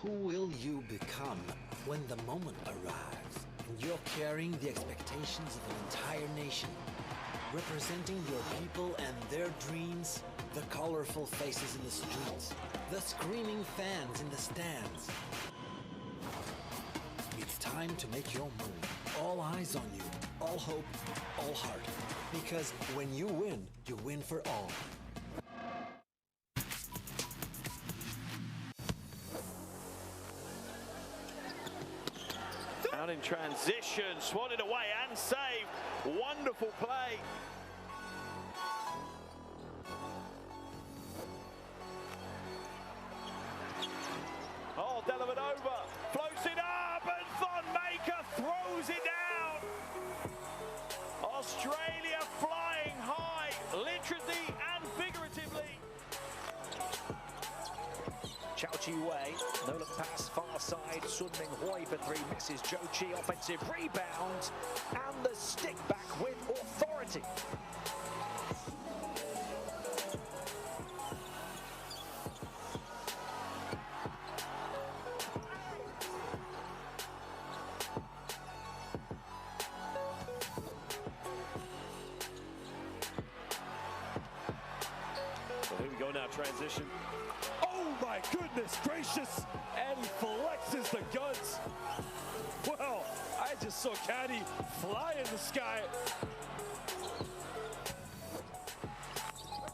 Who will you become when the moment arrives and you're carrying the expectations of an entire nation, representing your people and their dreams, the colorful faces in the streets, the screaming fans in the stands? It's time to make your move. All eyes on you, all hope, all heart. Because when you win for all. Out in transition, swatted away and saved. Wonderful play. Oh, Dellavedova floats it up and Thonmaker throws it down. Australia flying high, literally and figuratively. Chao Chi Wei, no look pass, far side, Sun Ming Hui for three, misses Zhou Qi, offensive rebound, and the stick back with authority. So here we go now, transition. Oh my goodness gracious! And he flexes the guns. Well, I just saw Caddy fly in the sky.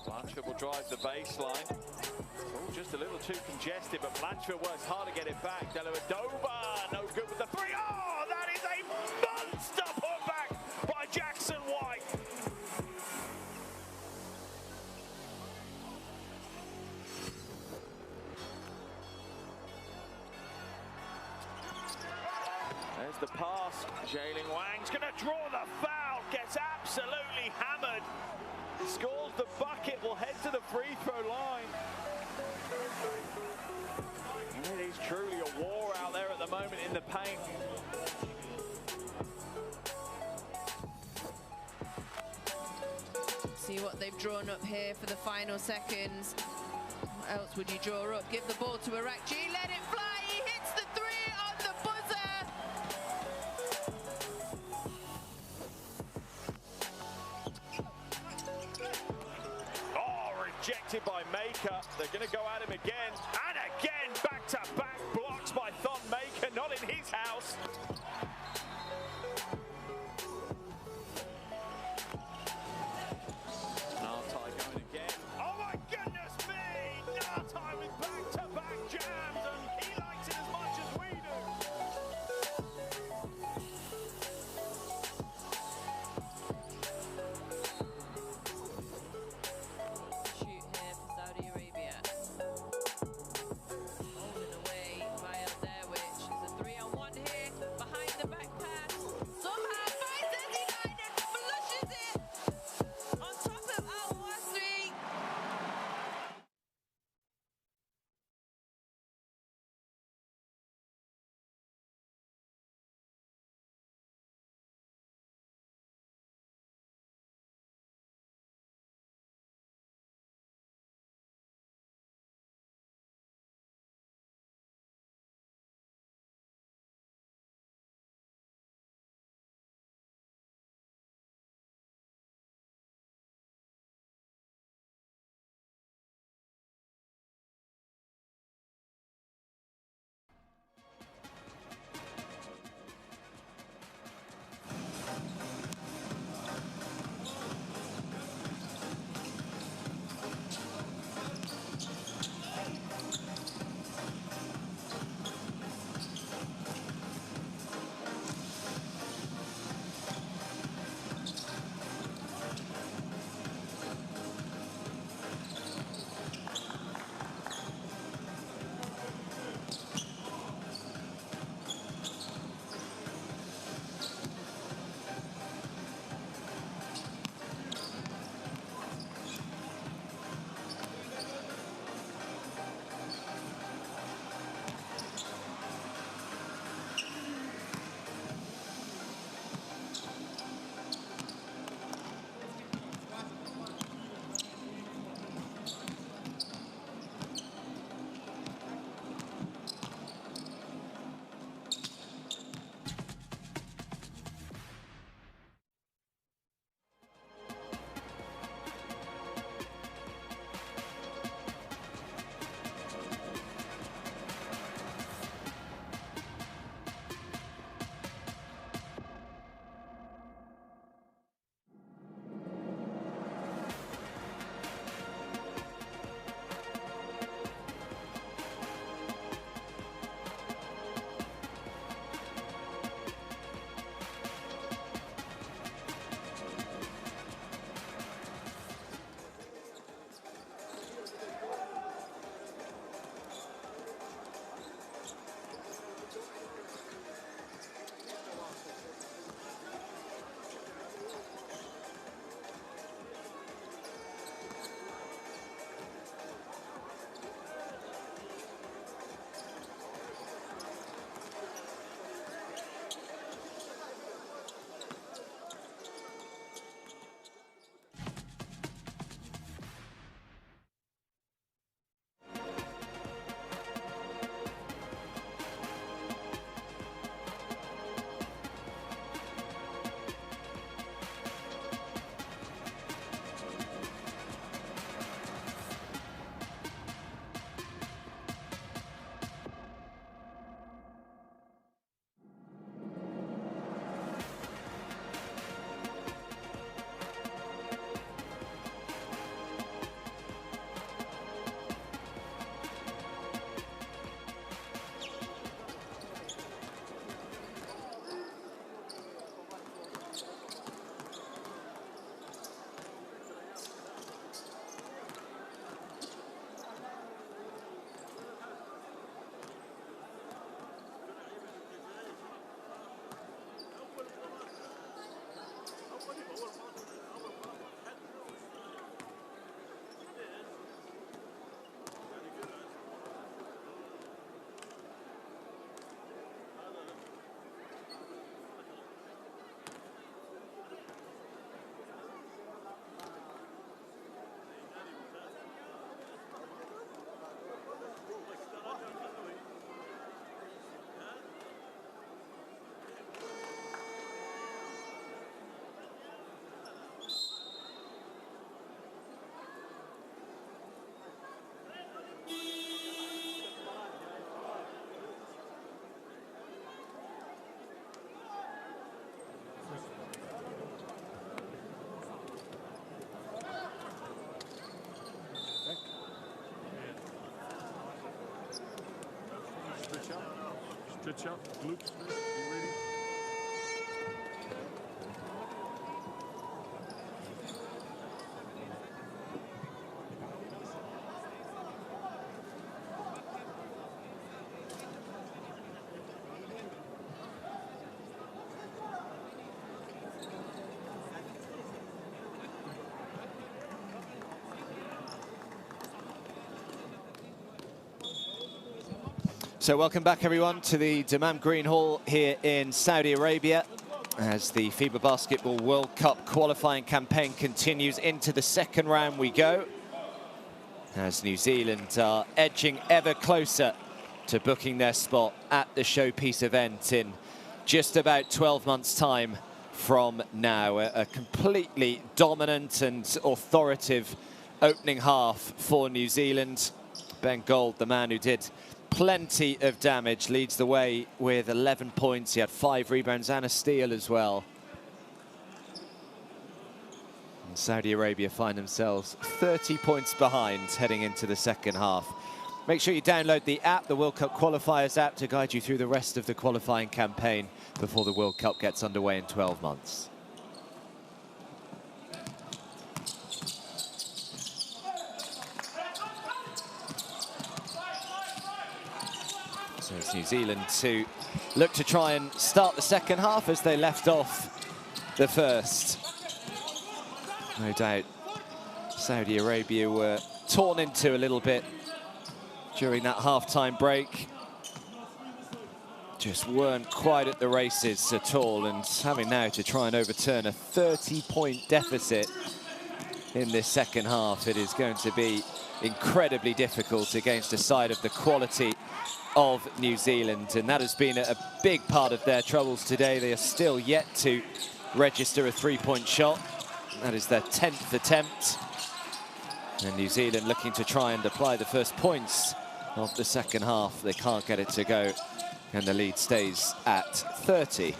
Blanchfield will drive the baseline. Oh, just a little too congested, but Blanchfield works hard to get it back. Dellavedova, no good with the three. Oh, that is a monster putback by Jackson White. There's the pass. Jailing Wang's going to draw the foul. Gets absolutely hammered. Scores the bucket. Will head to the free throw line. It is truly a war out there at the moment in the paint. See what they've drawn up here for the final seconds. What else would you draw up? Give the ball to Arakji. Let it fly. He hits the three on the buzzer. Oh, rejected by Maker. They're going to go at him again. And again, back-to-back blocks by Thonmaker. Not in his house. Nartai going again. Oh my goodness me! Nartai with back-to-back jams, and he likes it as much as we do. Shoot here for Saudi Arabia. Holding away by Elderwich. There's a 3-on-1 here. Behind the back pass. Stretch out, glutes, be ready. So welcome back everyone to the Dammam Green Hall here in Saudi Arabia as the FIBA Basketball World Cup qualifying campaign continues. Into the second round we go as New Zealand are edging ever closer to booking their spot at the showpiece event in just about 12 months time from now. A completely dominant and authoritative opening half for New Zealand. Ben Gold, the man who did plenty of damage, leads the way with 11 points. He had 5 rebounds and a steal as well. And Saudi Arabia find themselves 30 points behind heading into the second half. Make sure you download the app, the World Cup Qualifiers app, to guide you through the rest of the qualifying campaign before the World Cup gets underway in 12 months. So it's New Zealand to look to try and start the second half as they left off the first. No doubt Saudi Arabia were torn into a little bit during that half-time break. Just weren't quite at the races at all, and having now to try and overturn a 30-point deficit in this second half, it is going to be incredibly difficult against a side of the quality of New Zealand, and that has been a big part of their troubles today. They are still yet to register a three-point shot. That is their 10th attempt. And New Zealand looking to try and apply the first points of the second half. They can't get it to go, and the lead stays at 30.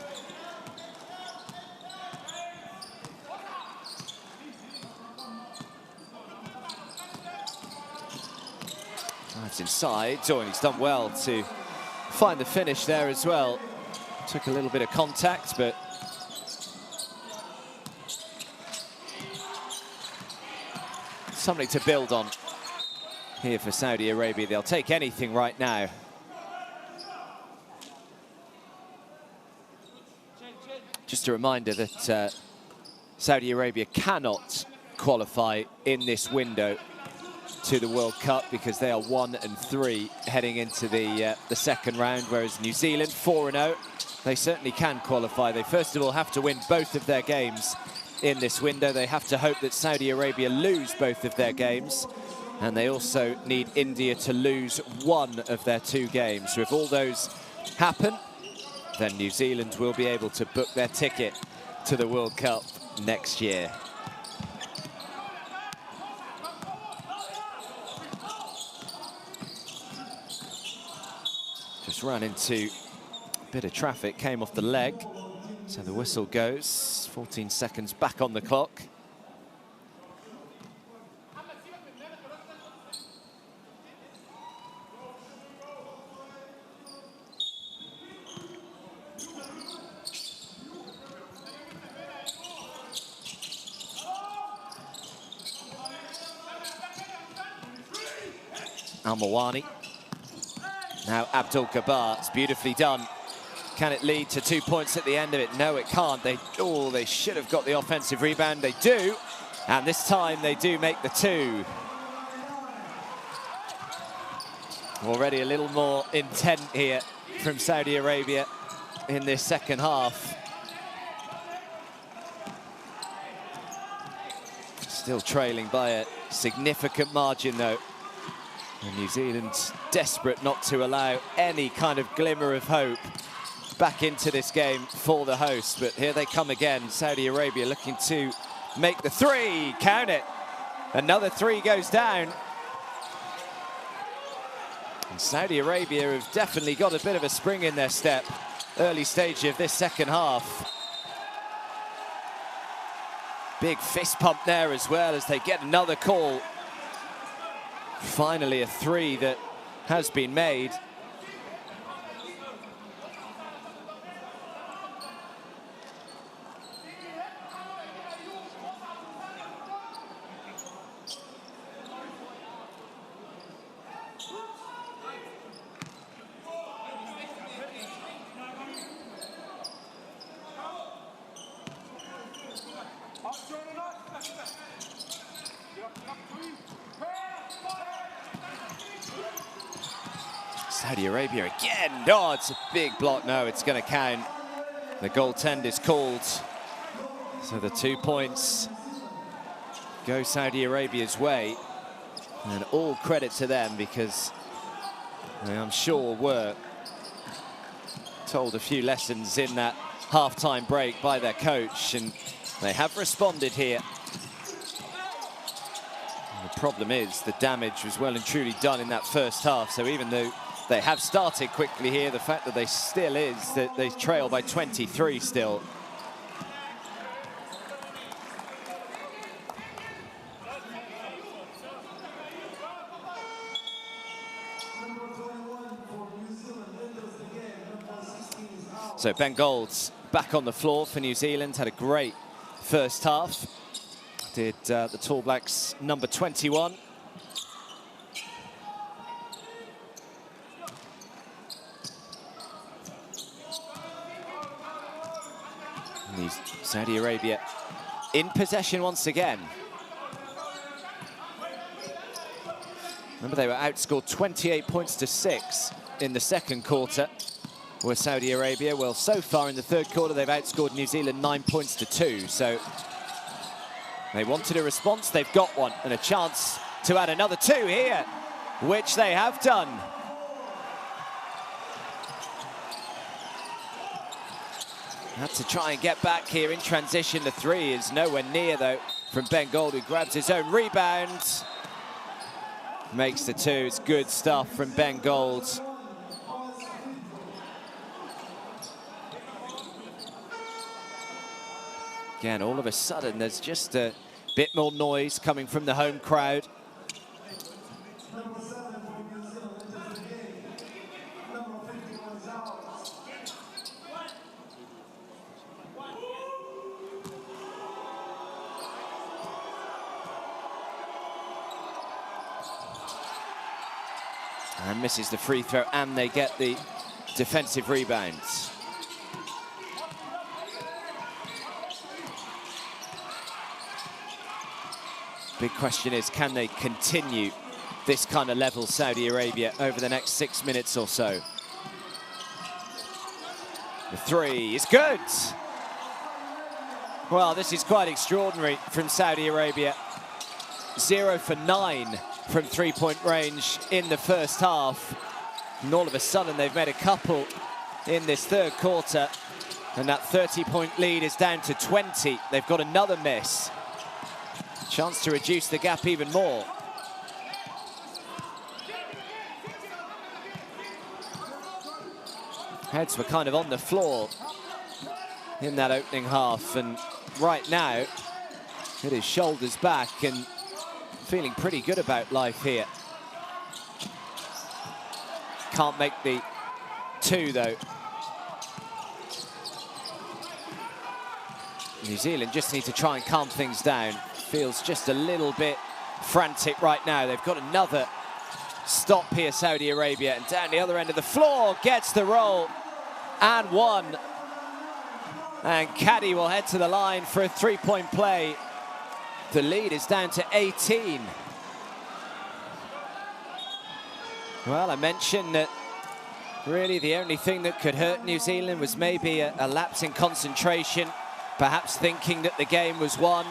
Drives inside. Oh, and he's done well to find the finish there as well. Took a little bit of contact, but something to build on here for Saudi Arabia. They'll take anything right now. Just a reminder that Saudi Arabia cannot qualify in this window to the World Cup because they are 1-3 heading into the second round, whereas New Zealand 4-0. They certainly can qualify. They first of all have to win both of their games in this window. They have to hope that Saudi Arabia lose both of their games, and they also need India to lose one of their 2 games. So if all those happen, then New Zealand will be able to book their ticket to the World Cup next year. Just ran into a bit of traffic, came off the leg, so the whistle goes. 14 seconds back on the clock. Al-Mawani. Now Abdul Jabbar. It's beautifully done. Can it lead to 2 points at the end of it? No, it can't. They should have got the offensive rebound. They do. And this time they do make the 2. Already a little more intent here from Saudi Arabia in this second half. Still trailing by a significant margin, though. And New Zealand's desperate not to allow any kind of glimmer of hope back into this game for the hosts. But here they come again. Saudi Arabia looking to make the 3. Count it. Another 3 goes down. And Saudi Arabia have definitely got a bit of a spring in their step early stage of this second half. Big fist pump there as well as they get another call. Finally a 3 that has been made. Saudi Arabia again. Oh, it's a big block. No, it's going to count. The goaltend is called. So the 2 points go Saudi Arabia's way. And all credit to them, because I'm sure were told a few lessons in that half-time break by their coach, and they have responded here. And the problem is the damage was well and truly done in that first half, so even though they have started quickly here, the fact that they still is that they trail by 23 still. So Ben Gold's back on the floor for New Zealand, had a great first half. Did the Tall Blacks number 21. And Saudi Arabia in possession once again. Remember, they were outscored 28 points to 6 in the second quarter. With Saudi Arabia, well, so far in the third quarter, they've outscored New Zealand 9 points to 2. So they wanted a response, they've got one, and a chance to add another 2 here, which they have done. Had to try and get back here in transition. The 3 is nowhere near, though, from Ben Gold, who grabs his own rebound. Makes the 2. It's good stuff from Ben Gold. Again, all of a sudden, there's just a bit more noise coming from the home crowd. And misses the free throw, and they get the defensive rebounds. Big question is, can they continue this kind of level, Saudi Arabia, over the next 6 minutes or so? The 3 is good. Well, this is quite extraordinary from Saudi Arabia. 0 for 9 from three-point range in the first half. And all of a sudden, they've made a couple in this third quarter. And that 30-point lead is down to 20. They've got another miss. Chance to reduce the gap even more. Heads were kind of on the floor in that opening half, and right now it is shoulders back and feeling pretty good about life here. Can't make the 2 though. New Zealand just need to try and calm things down. Feels just a little bit frantic right now. They've got another stop here, Saudi Arabia, and down the other end of the floor gets the roll and 1. And Caddy will head to the line for a 3-point play. The lead is down to 18. Well, I mentioned that really the only thing that could hurt New Zealand was maybe a lapse in concentration, perhaps thinking that the game was won.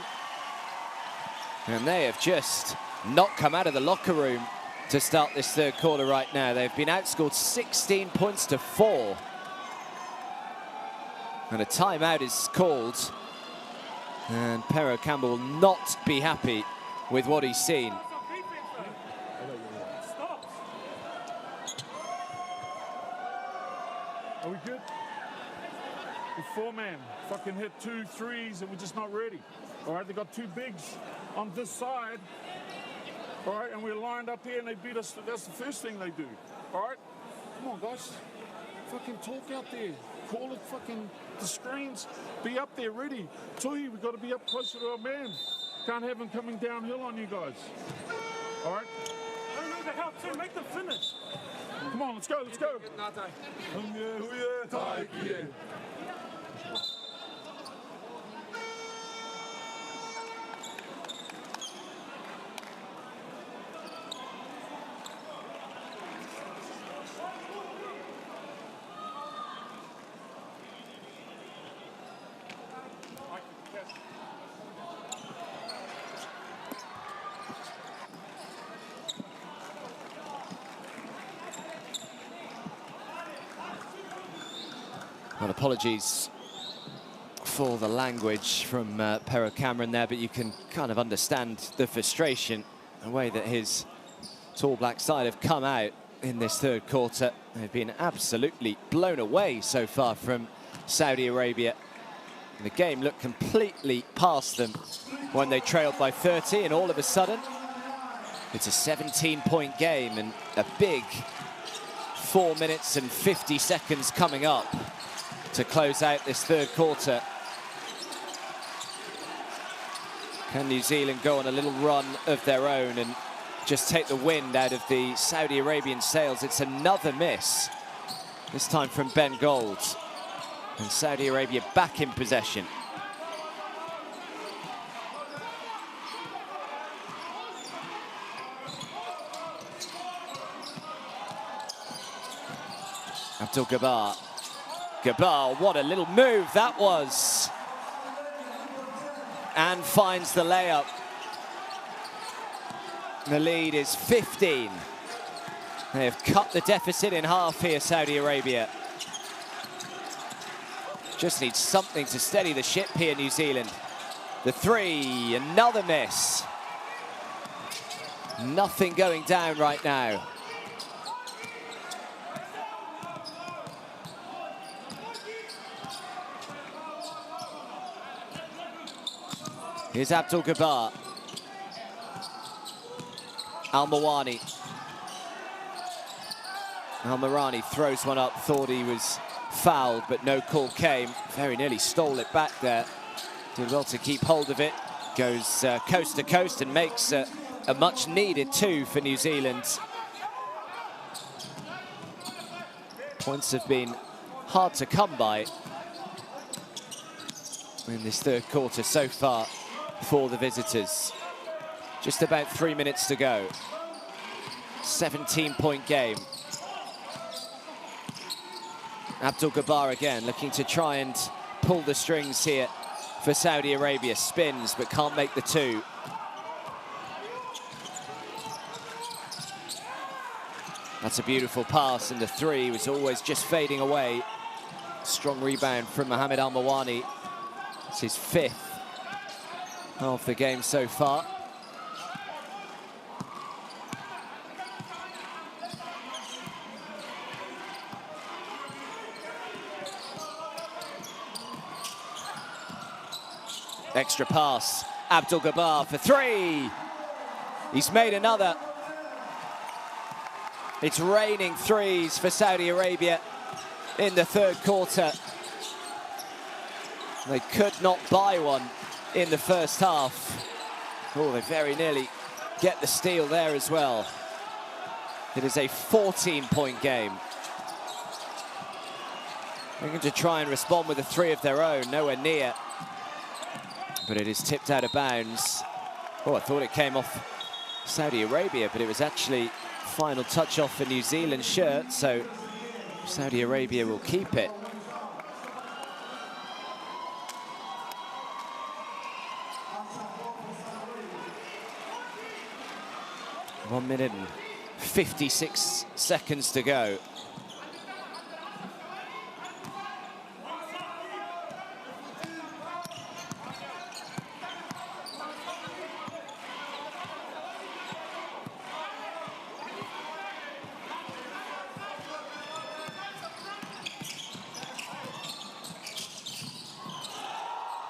And they have just not come out of the locker room to start this third quarter right now. They've been outscored 16 points to 4. And a timeout is called. And Pero Campbell will not be happy with what he's seen. Are we good? The 4-man fucking hit 2 threes and we're just not ready. All right, they got 2 bigs on this side. All right, and we're lined up here and they beat us. That's the first thing they do. All right, come on, guys. Fucking talk out there. Call it fucking the screens. Be up there ready. Tui, we've got to be up closer to our man. Can't have him coming downhill on you guys. All right? I don't know the help too. Make them finish. Come on, let's go, let's go. Well, apologies for the language from Pero Cameron there, but you can kind of understand the frustration, the way that his tall black side have come out in this third quarter. They've been absolutely blown away so far from Saudi Arabia. The game looked completely past them when they trailed by 30, and all of a sudden, it's a 17-point game and a big 4 minutes and 50 seconds coming up to close out this third quarter. Can New Zealand go on a little run of their own and just take the wind out of the Saudi Arabian sails? It's another miss, this time from Ben Gold. And Saudi Arabia back in possession. Abdul Gabbar. Gabbar, what a little move that was. And finds the layup. The lead is 15. They have cut the deficit in half here, Saudi Arabia. Just needs something to steady the ship here, New Zealand. The three, another miss. Nothing going down right now. Here's Abdul Gabbar. Al-Mawani. Al-Marani throws one up, thought he was fouled, but no call came. Very nearly stole it back there. Did well to keep hold of it. Goes coast to coast and makes a much needed two for New Zealand. Points have been hard to come by in this third quarter so far for the visitors. Just about 3 minutes to go. 17-point game. Abdul Gabbar again, looking to try and pull the strings here for Saudi Arabia. Spins, but can't make the two. That's a beautiful pass, and the three was always just fading away. Strong rebound from Mohamed Al-Mawani. It's his fifth of the game so far. Extra pass, Abdul Gabbar for three. He's made another. It's raining threes for Saudi Arabia in the third quarter. They could not buy one in the first half. Oh, they very nearly get the steal there as well. It is a 14-point game. They're going to try and respond with a three of their own, nowhere near. But it is tipped out of bounds. Oh, I thought it came off Saudi Arabia, but it was actually final touch off for New Zealand's shirt, so Saudi Arabia will keep it. One minute and 56 seconds to go.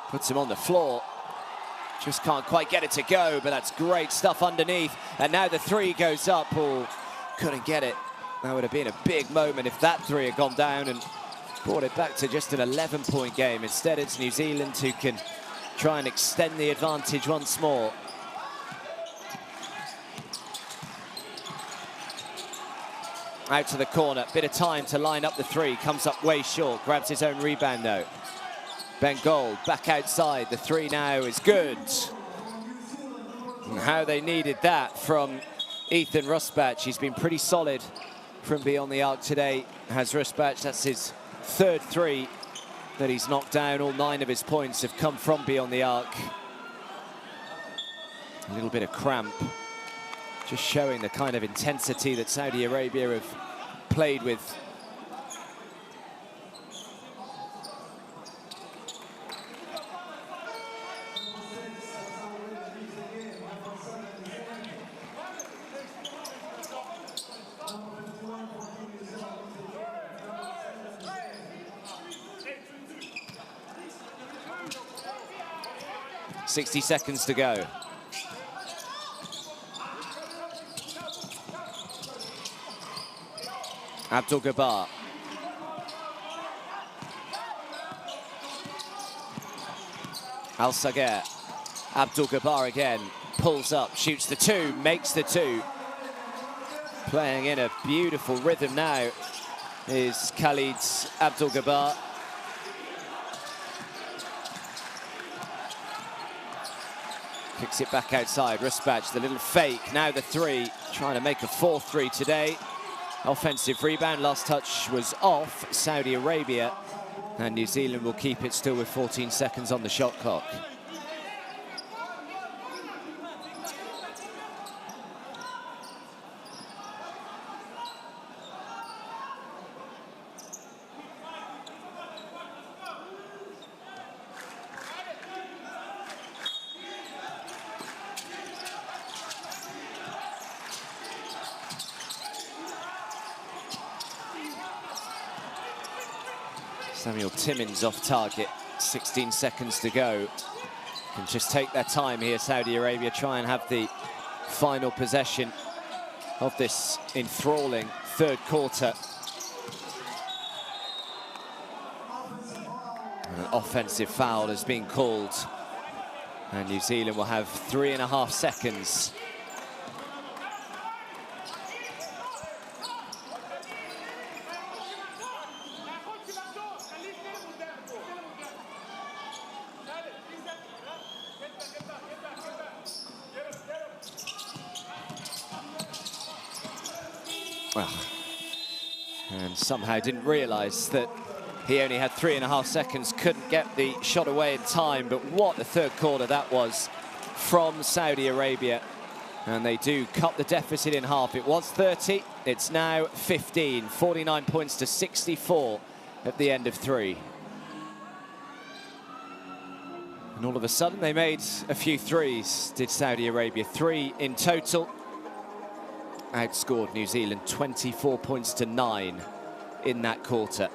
Puts him on the floor. Just can't quite get it to go, but that's great stuff underneath. And now the three goes up. Oh, couldn't get it. That would have been a big moment if that three had gone down and brought it back to just an 11-point game. Instead, it's New Zealand who can try and extend the advantage once more. Out to the corner, bit of time to line up the three. Comes up way short, grabs his own rebound though. Ben Gold back outside. The three now is good. And how they needed that from Ethan Rusbach. He's been pretty solid from beyond the arc today, has Rusbach. That's his third three that he's knocked down. All 9 of his points have come from beyond the arc. A little bit of cramp. Just showing the kind of intensity that Saudi Arabia have played with. 60 seconds to go. Abdul Jabbar. Al Sager. Abdul Jabbar again. Pulls up, shoots the two, makes the two. Playing in a beautiful rhythm now is Khalid Abdul Jabbar. Kicks it back outside. Rusbach, the little fake. Now the three. Trying to make a 4-3 today. Offensive rebound. Last touch was off Saudi Arabia. And New Zealand will keep it still with 14 seconds on the shot clock. Samuel Timmins off target, 16 seconds to go. Can just take their time here, Saudi Arabia, try and have the final possession of this enthralling third quarter. An offensive foul has been called, and New Zealand will have 3.5 seconds. Well, and somehow didn't realise that he only had 3.5 seconds, couldn't get the shot away in time, but what a third quarter that was from Saudi Arabia. And they do cut the deficit in half. It was 30, it's now 15, 49 points to 64 at the end of 3. And all of a sudden they made a few threes, did Saudi Arabia, 3 in total. Outscored New Zealand 24 points to 9 in that quarter.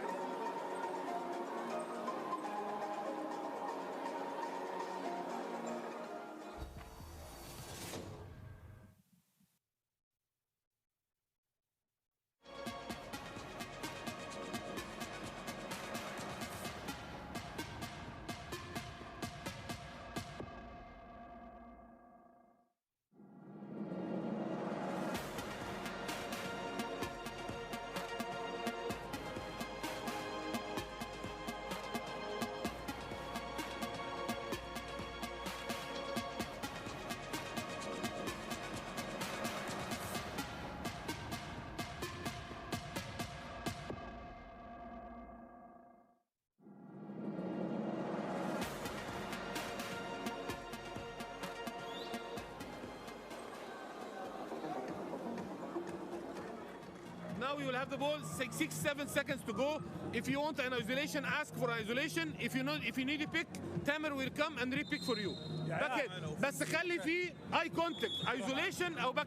Now you will have the ball, 6-7 seconds to go. If you want an isolation, ask for isolation. If you need a pick, Tamer will come and re-pick for you. باك بس خلي فيه eye contact, isolation أو باك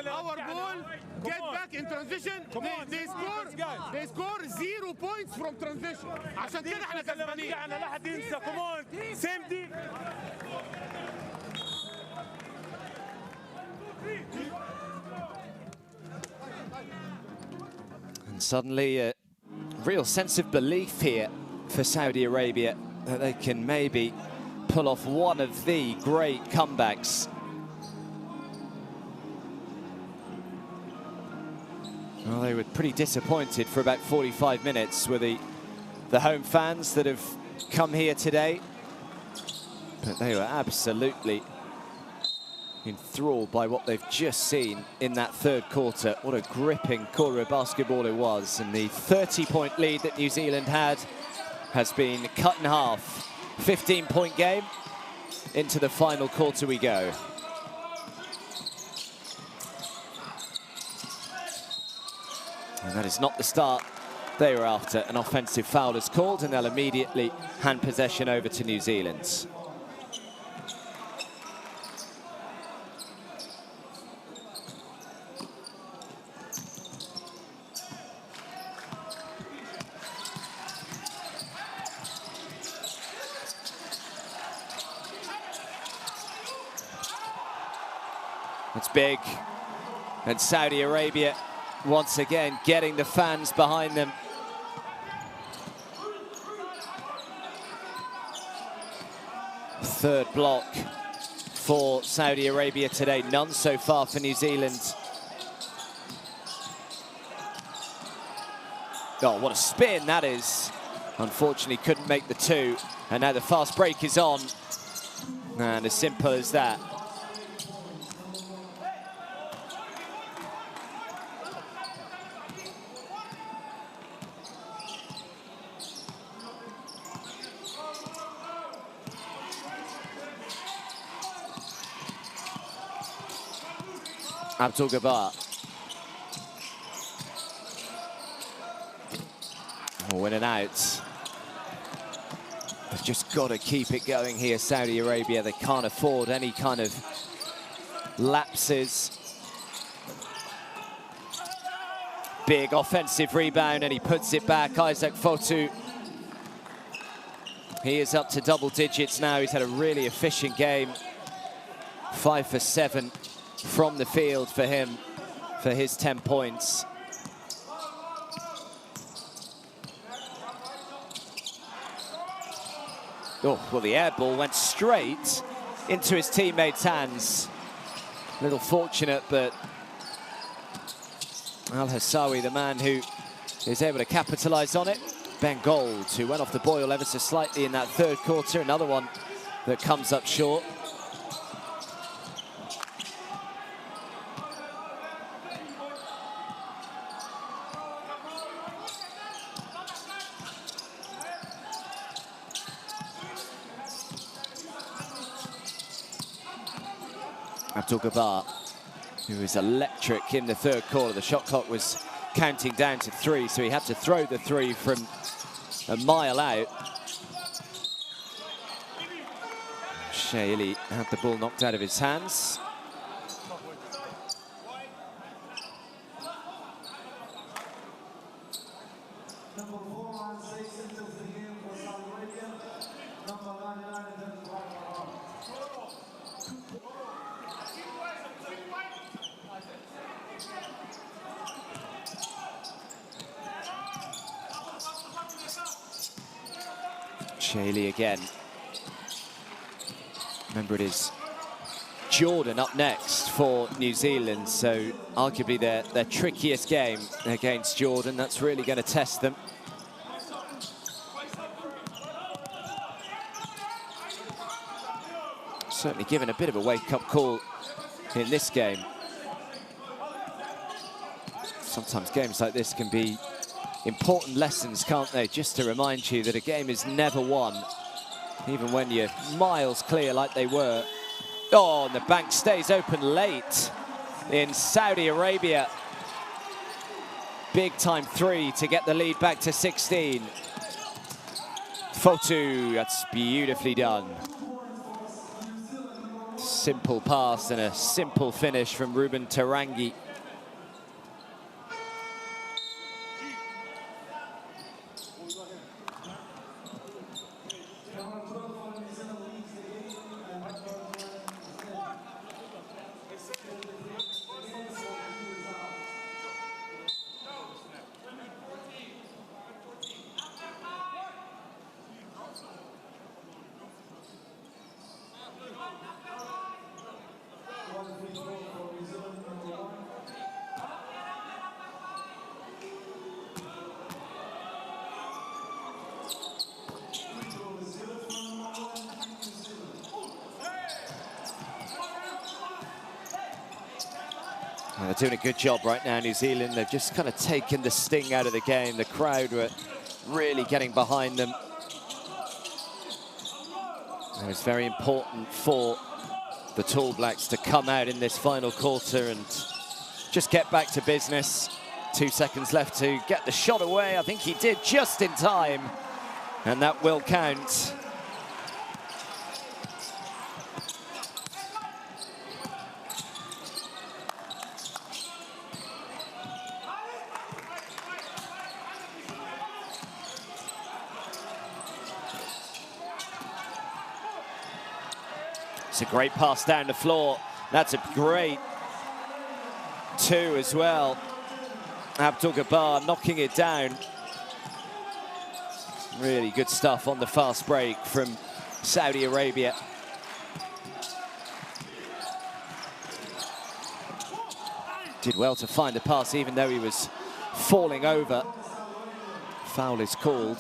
Our ball, get back in transition. They score 0 points from transition. عشان كده احنا كسبانين. لا حد ينسى. Come on, same deep. And suddenly a real sense of belief here for Saudi Arabia that they can maybe pull off one of the great comebacks. Well, they were pretty disappointed for about 45 minutes with the home fans that have come here today. But they were absolutely enthralled by what they've just seen in that third quarter. What a gripping quarter of basketball it was. And the 30-point lead that New Zealand had has been cut in half. 15-point game. Into the final quarter we go. And that is not the start they were after. An offensive foul is called and they'll immediately hand possession over to New Zealand. It's big. And Saudi Arabia, once again, getting the fans behind them. Third block for Saudi Arabia today. None so far for New Zealand. Oh, what a spin that is. Unfortunately, couldn't make the two. And now the fast break is on. And as simple as that. Abdul Gabbar. Oh, in and out. They've just got to keep it going here, Saudi Arabia. They can't afford any kind of lapses. Big offensive rebound, and he puts it back. Isaac Fotu. He is up to double digits now. He's had a really efficient game. 5 for 7 from the field for him, for his 10 points. Oh, well, the air ball went straight into his teammate's hands. A little fortunate, but Al-Hassawi, the man who is able to capitalize on it. Ben Gold, who went off the boil ever so slightly in that third quarter. Another one that comes up short. Abdul Gabbar, who was electric in the third quarter. The shot clock was counting down to 3, so he had to throw the 3 from a mile out. Shaili had the ball knocked out of his hands. Number 4 on 6 enters the game for Saudi Arabia. Number 99 enters the right. Shaili again. Remember, it is Jordan up next for New Zealand, so arguably their trickiest game against Jordan. That's really going to test them. Certainly given a bit of a wake-up call in this game. Sometimes games like this can be important lessons, can't they? Just to remind you that a game is never won, even when you're miles clear like they were. Oh, and the bank stays open late in Saudi Arabia. Big time 3 to get the lead back to 16. Fotu, that's beautifully done. Simple pass and a simple finish from Ruben Tarangi. And they're doing a good job right now, New Zealand. They've just kind of taken the sting out of the game. The crowd were really getting behind them. And it's very important for the Tall Blacks to come out in this final quarter and just get back to business. 2 seconds left to get the shot away. I think he did just in time, and that will count. It's a great pass down the floor. That's a great two as well. Abdul-Jabbar knocking it down. Really good stuff on the fast break from Saudi Arabia. Did well to find the pass even though he was falling over. Foul is called.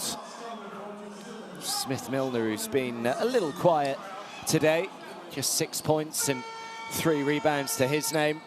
Smith-Milner, who's been a little quiet today, just 6 points and 3 rebounds to his name.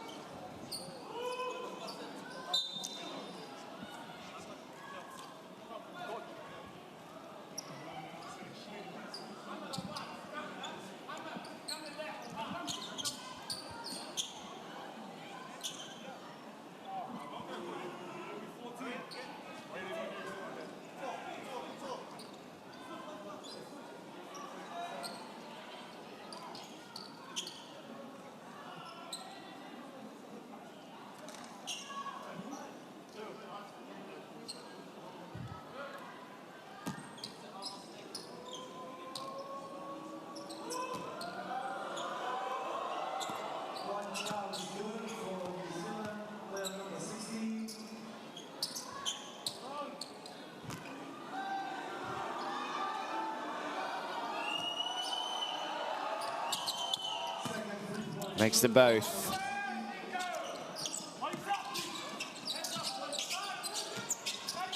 Makes them both.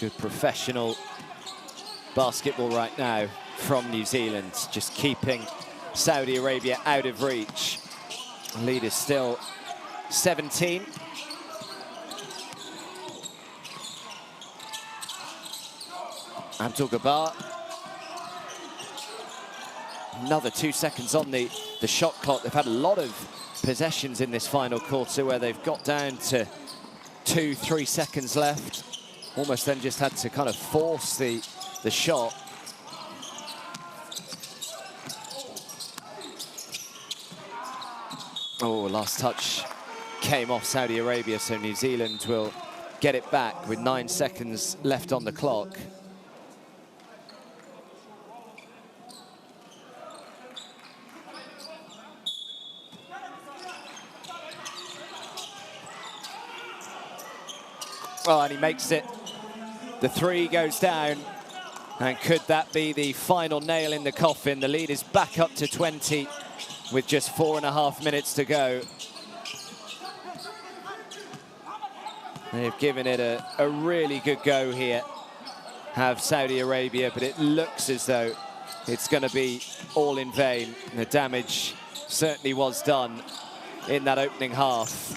Good professional basketball right now from New Zealand, just keeping Saudi Arabia out of reach. Lead is still 17. Abdul-Jabbar. Another 2 seconds on the shot clock. They've had a lot of possessions in this final quarter where they've got down to 2-3 seconds left. Almost then just had to kind of force the shot. Oh, last touch came off Saudi Arabia, so New Zealand will get it back with 9 seconds left on the clock. Oh, and he makes it. The three goes down. And could that be the final nail in the coffin? The lead is back up to 20 with just 4.5 minutes to go. They've given it a really good go here, have Saudi Arabia, but it looks as though it's going to be all in vain. The damage certainly was done in that opening half.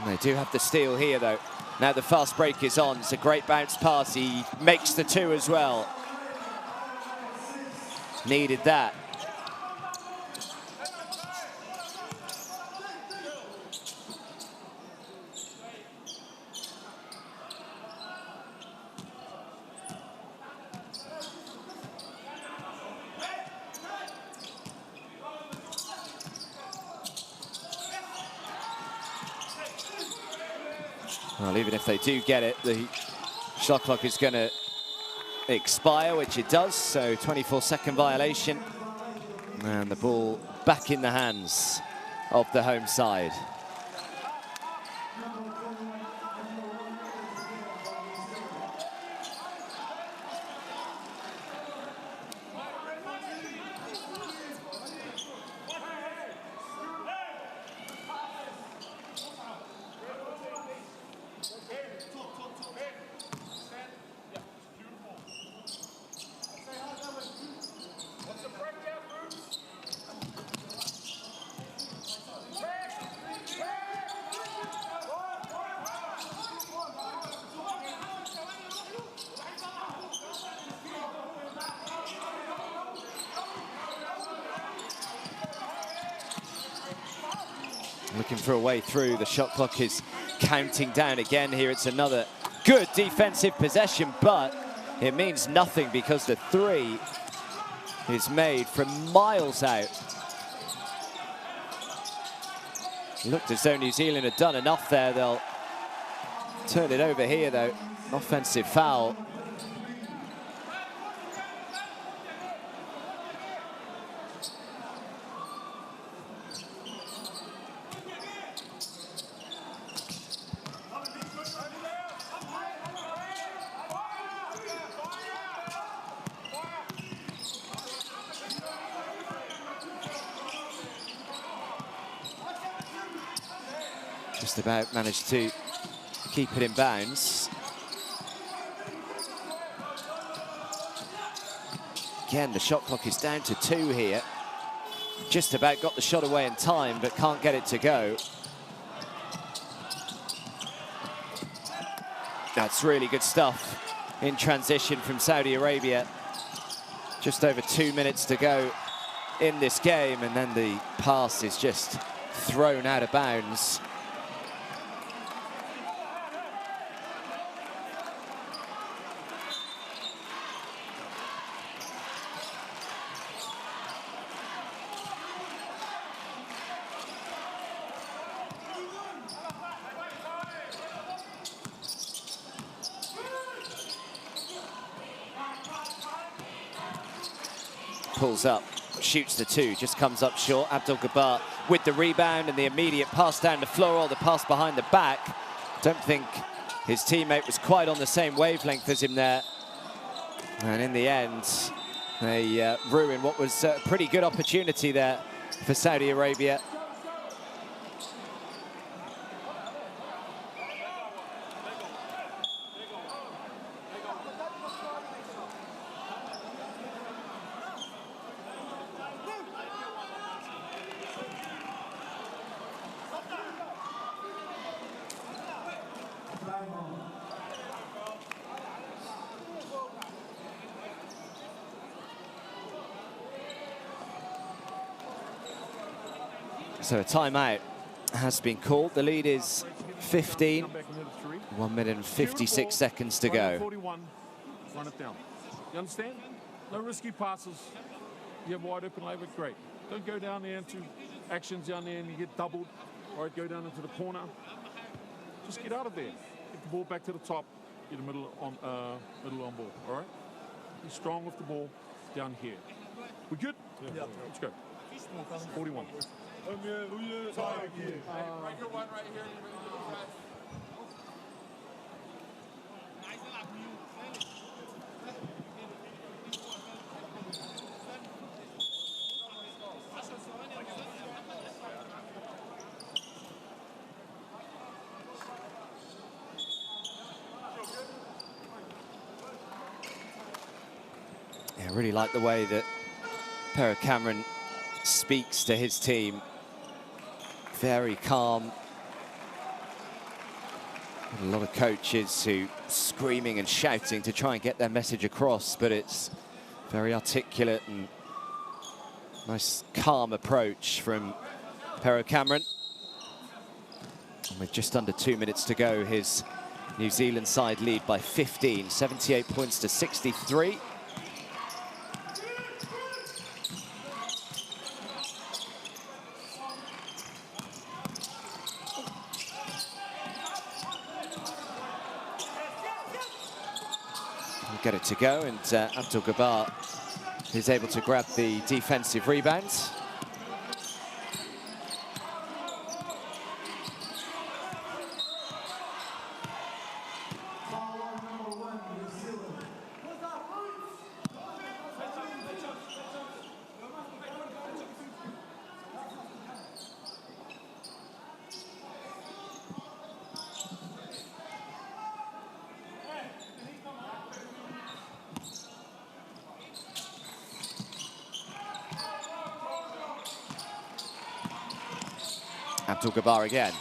And they do have the steal here, though. Now the fast break is on. It's a great bounce pass. He makes the two as well. Needed that. Well, even if they do get it, the shot clock is going to expire, which it does, so 24-second violation. And the ball back in the hands of the home side. Looking for a way through. The shot clock is counting down again here. It's another good defensive possession, but it means nothing because the three is made from miles out. Looked as though New Zealand had done enough there. They'll turn it over here, though. An offensive foul. Just about managed to keep it in bounds. Again, the shot clock is down to 2 here. Just about got the shot away in time, but can't get it to go. That's really good stuff in transition from Saudi Arabia. Just over 2 minutes to go in this game, and then the pass is just thrown out of bounds. Pulls up, shoots the 2, just comes up short. Abdul Gabbar with the rebound and the immediate pass down the floor, or the pass behind the back. Don't think his teammate was quite on the same wavelength as him there. And in the end, they ruined what was a pretty good opportunity there for Saudi Arabia. So a timeout has been called. The lead is 15. 1 minute and 56 seconds to go. 41, run it down. You understand? No risky passes. You have wide open labor, great. Don't go down there into actions down there and you get doubled. All right, go down into the corner. Just get out of there. Get the ball back to the top. Get a middle on ball, all right? Be strong with the ball down here. We good? Yeah. Let's go. 41. Right here, one right here. Yeah, I really like the way that Pero Cameron speaks to his team. Very calm. A lot of coaches who screaming and shouting to try and get their message across, but it's very articulate and nice calm approach from Pero Cameron. And with just under 2 minutes to go, his New Zealand side lead by 15, 78 points to 63. Get it to go, and Abdul Gabbar is able to grab the defensive rebounds. Abdul Gabbar again.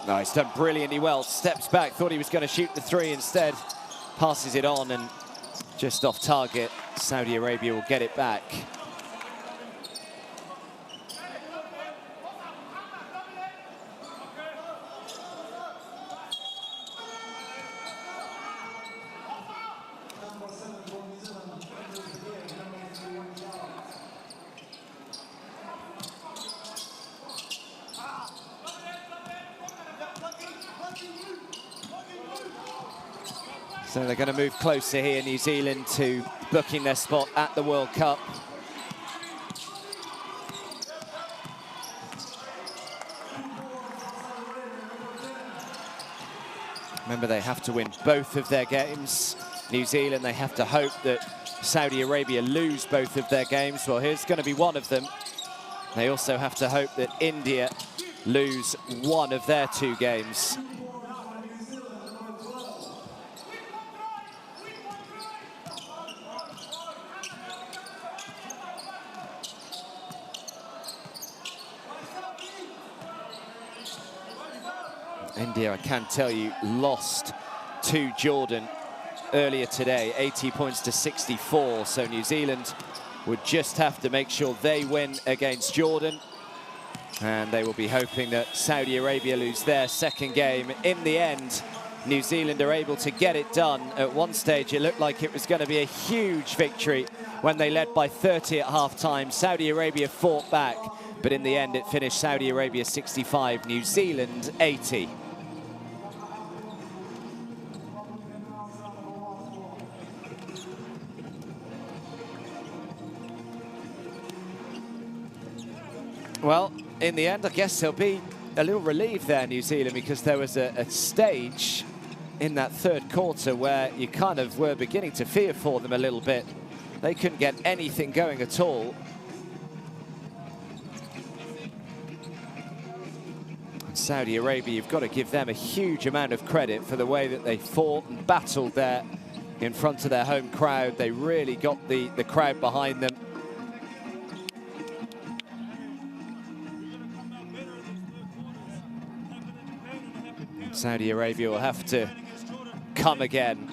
No, he's done brilliantly well. Steps back, thought he was going to shoot the 3, instead passes it on and just off target. Saudi Arabia will get it back. So they're going to move closer here, New Zealand, to booking their spot at the World Cup. Remember, they have to win both of their games. New Zealand, they have to hope that Saudi Arabia lose both of their games. Well, here's going to be one of them. They also have to hope that India lose one of their 2 games. India, I can tell you, lost to Jordan earlier today, 80 points to 64. So New Zealand would just have to make sure they win against Jordan. And they will be hoping that Saudi Arabia lose their second game. In the end, New Zealand are able to get it done. At one stage, it looked like it was going to be a huge victory when they led by 30 at half-time. Saudi Arabia fought back, but in the end, it finished Saudi Arabia 65, New Zealand 80. Well, in the end, I guess they'll be a little relieved there, New Zealand, because there was a stage in that third quarter where you kind of were beginning to fear for them a little bit. They couldn't get anything going at all. And Saudi Arabia, you've got to give them a huge amount of credit for the way that they fought and battled there in front of their home crowd. They really got the crowd behind them. Saudi Arabia will have to come again.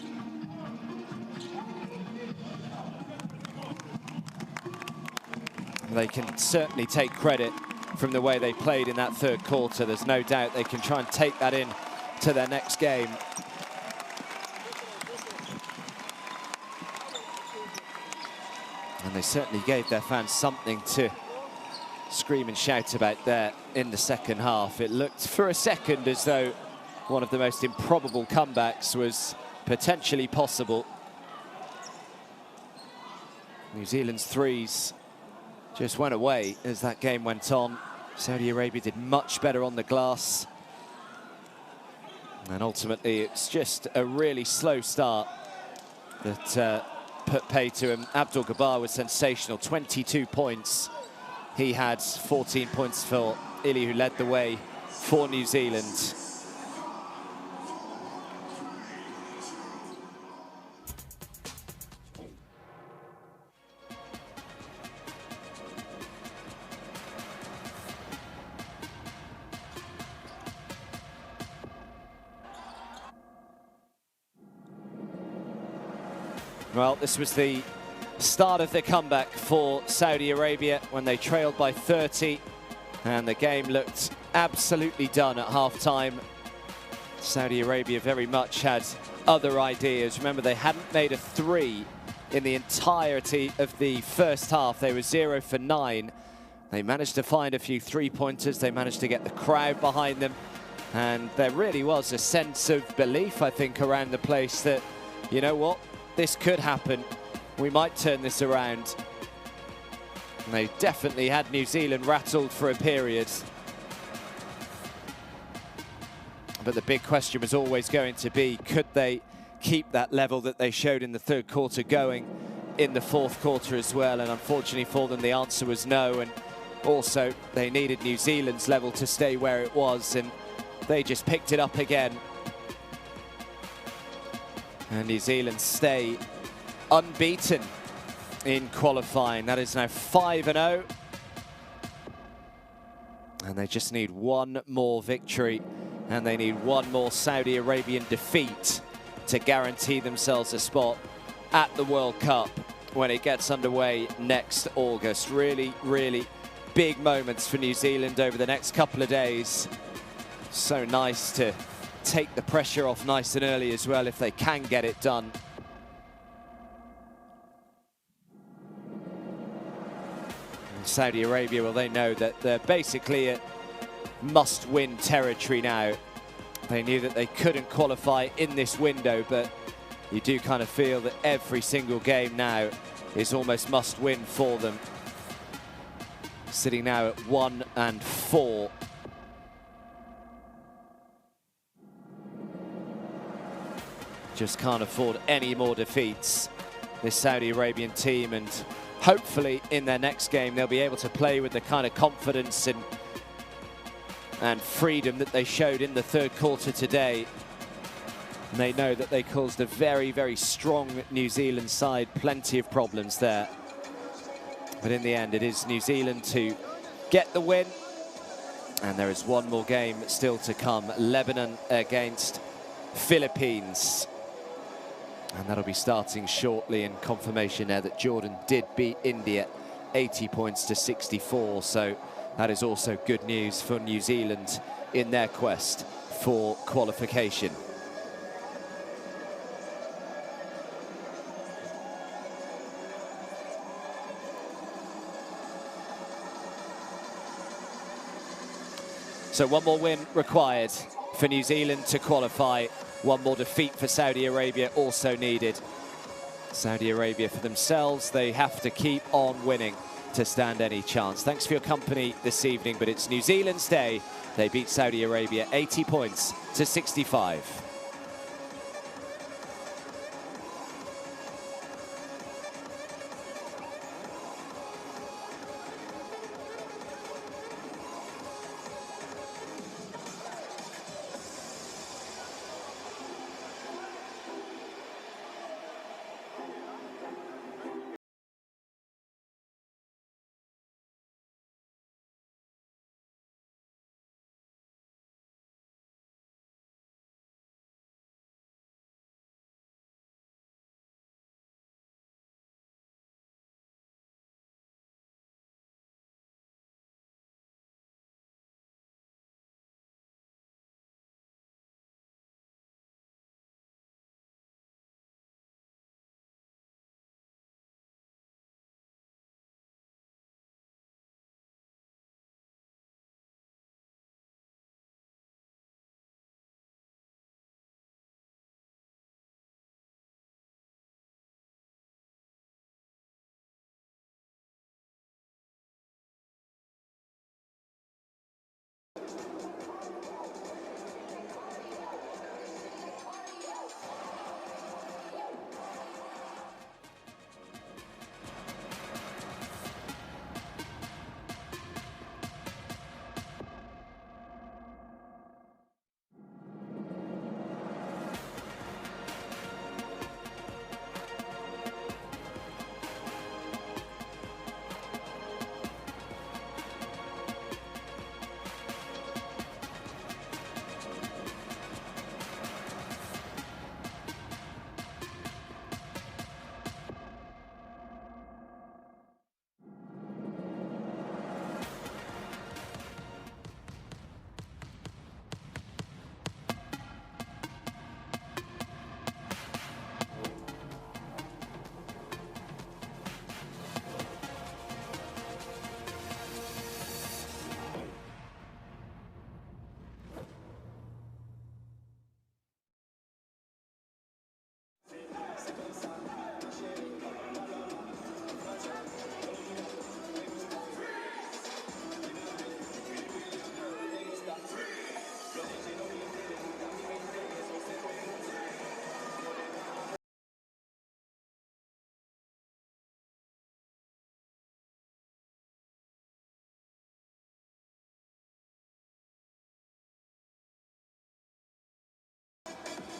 They can certainly take credit from the way they played in that third quarter. There's no doubt they can try and take that in to their next game. And they certainly gave their fans something to scream and shout about there in the second half. It looked for a second as though one of the most improbable comebacks was potentially possible. New Zealand's threes just went away as that game went on. Saudi Arabia did much better on the glass. And ultimately, it's just a really slow start that put pay to him. Abdul Jabbar was sensational, 22 points. He had 14 points for Ili, who led the way for New Zealand. Well, this was the start of the comeback for Saudi Arabia when they trailed by 30, and the game looked absolutely done at half-time. Saudi Arabia very much had other ideas. Remember, they hadn't made a 3 in the entirety of the first half. They were 0 for 9. They managed to find a few 3-pointers. They managed to get the crowd behind them, and there really was a sense of belief, I think, around the place that, you know what, this could happen. We might turn this around. And they definitely had New Zealand rattled for a period. But the big question was always going to be, could they keep that level that they showed in the third quarter going in the fourth quarter as well? And unfortunately for them, the answer was no. And also, they needed New Zealand's level to stay where it was, and they just picked it up again. And New Zealand stay unbeaten in qualifying. That is now 5-0. And they just need one more victory, and they need one more Saudi Arabian defeat to guarantee themselves a spot at the World Cup when it gets underway next August. Really, really big moments for New Zealand over the next couple of days. So nice to take the pressure off nice and early as well if they can get it done. And Saudi Arabia, well, they know that they're basically at must-win territory now. They knew that they couldn't qualify in this window, but you do kind of feel that every single game now is almost must-win for them. Sitting now at 1-4. just can't afford any more defeats, this Saudi Arabian team, and hopefully in their next game they'll be able to play with the kind of confidence and freedom that they showed in the third quarter today. And they know that they caused a very, very strong New Zealand side plenty of problems there. But in the end, it is New Zealand to get the win. And there is one more game still to come. Lebanon against Philippines. And that'll be starting shortly, in confirmation there that Jordan did beat India 80 points to 64. So that is also good news for New Zealand in their quest for qualification. So one more win required for New Zealand to qualify. One more defeat for Saudi Arabia also needed. Saudi Arabia for themselves, they have to keep on winning to stand any chance. Thanks for your company this evening, but it's New Zealand's day. They beat Saudi Arabia 80 points to 65.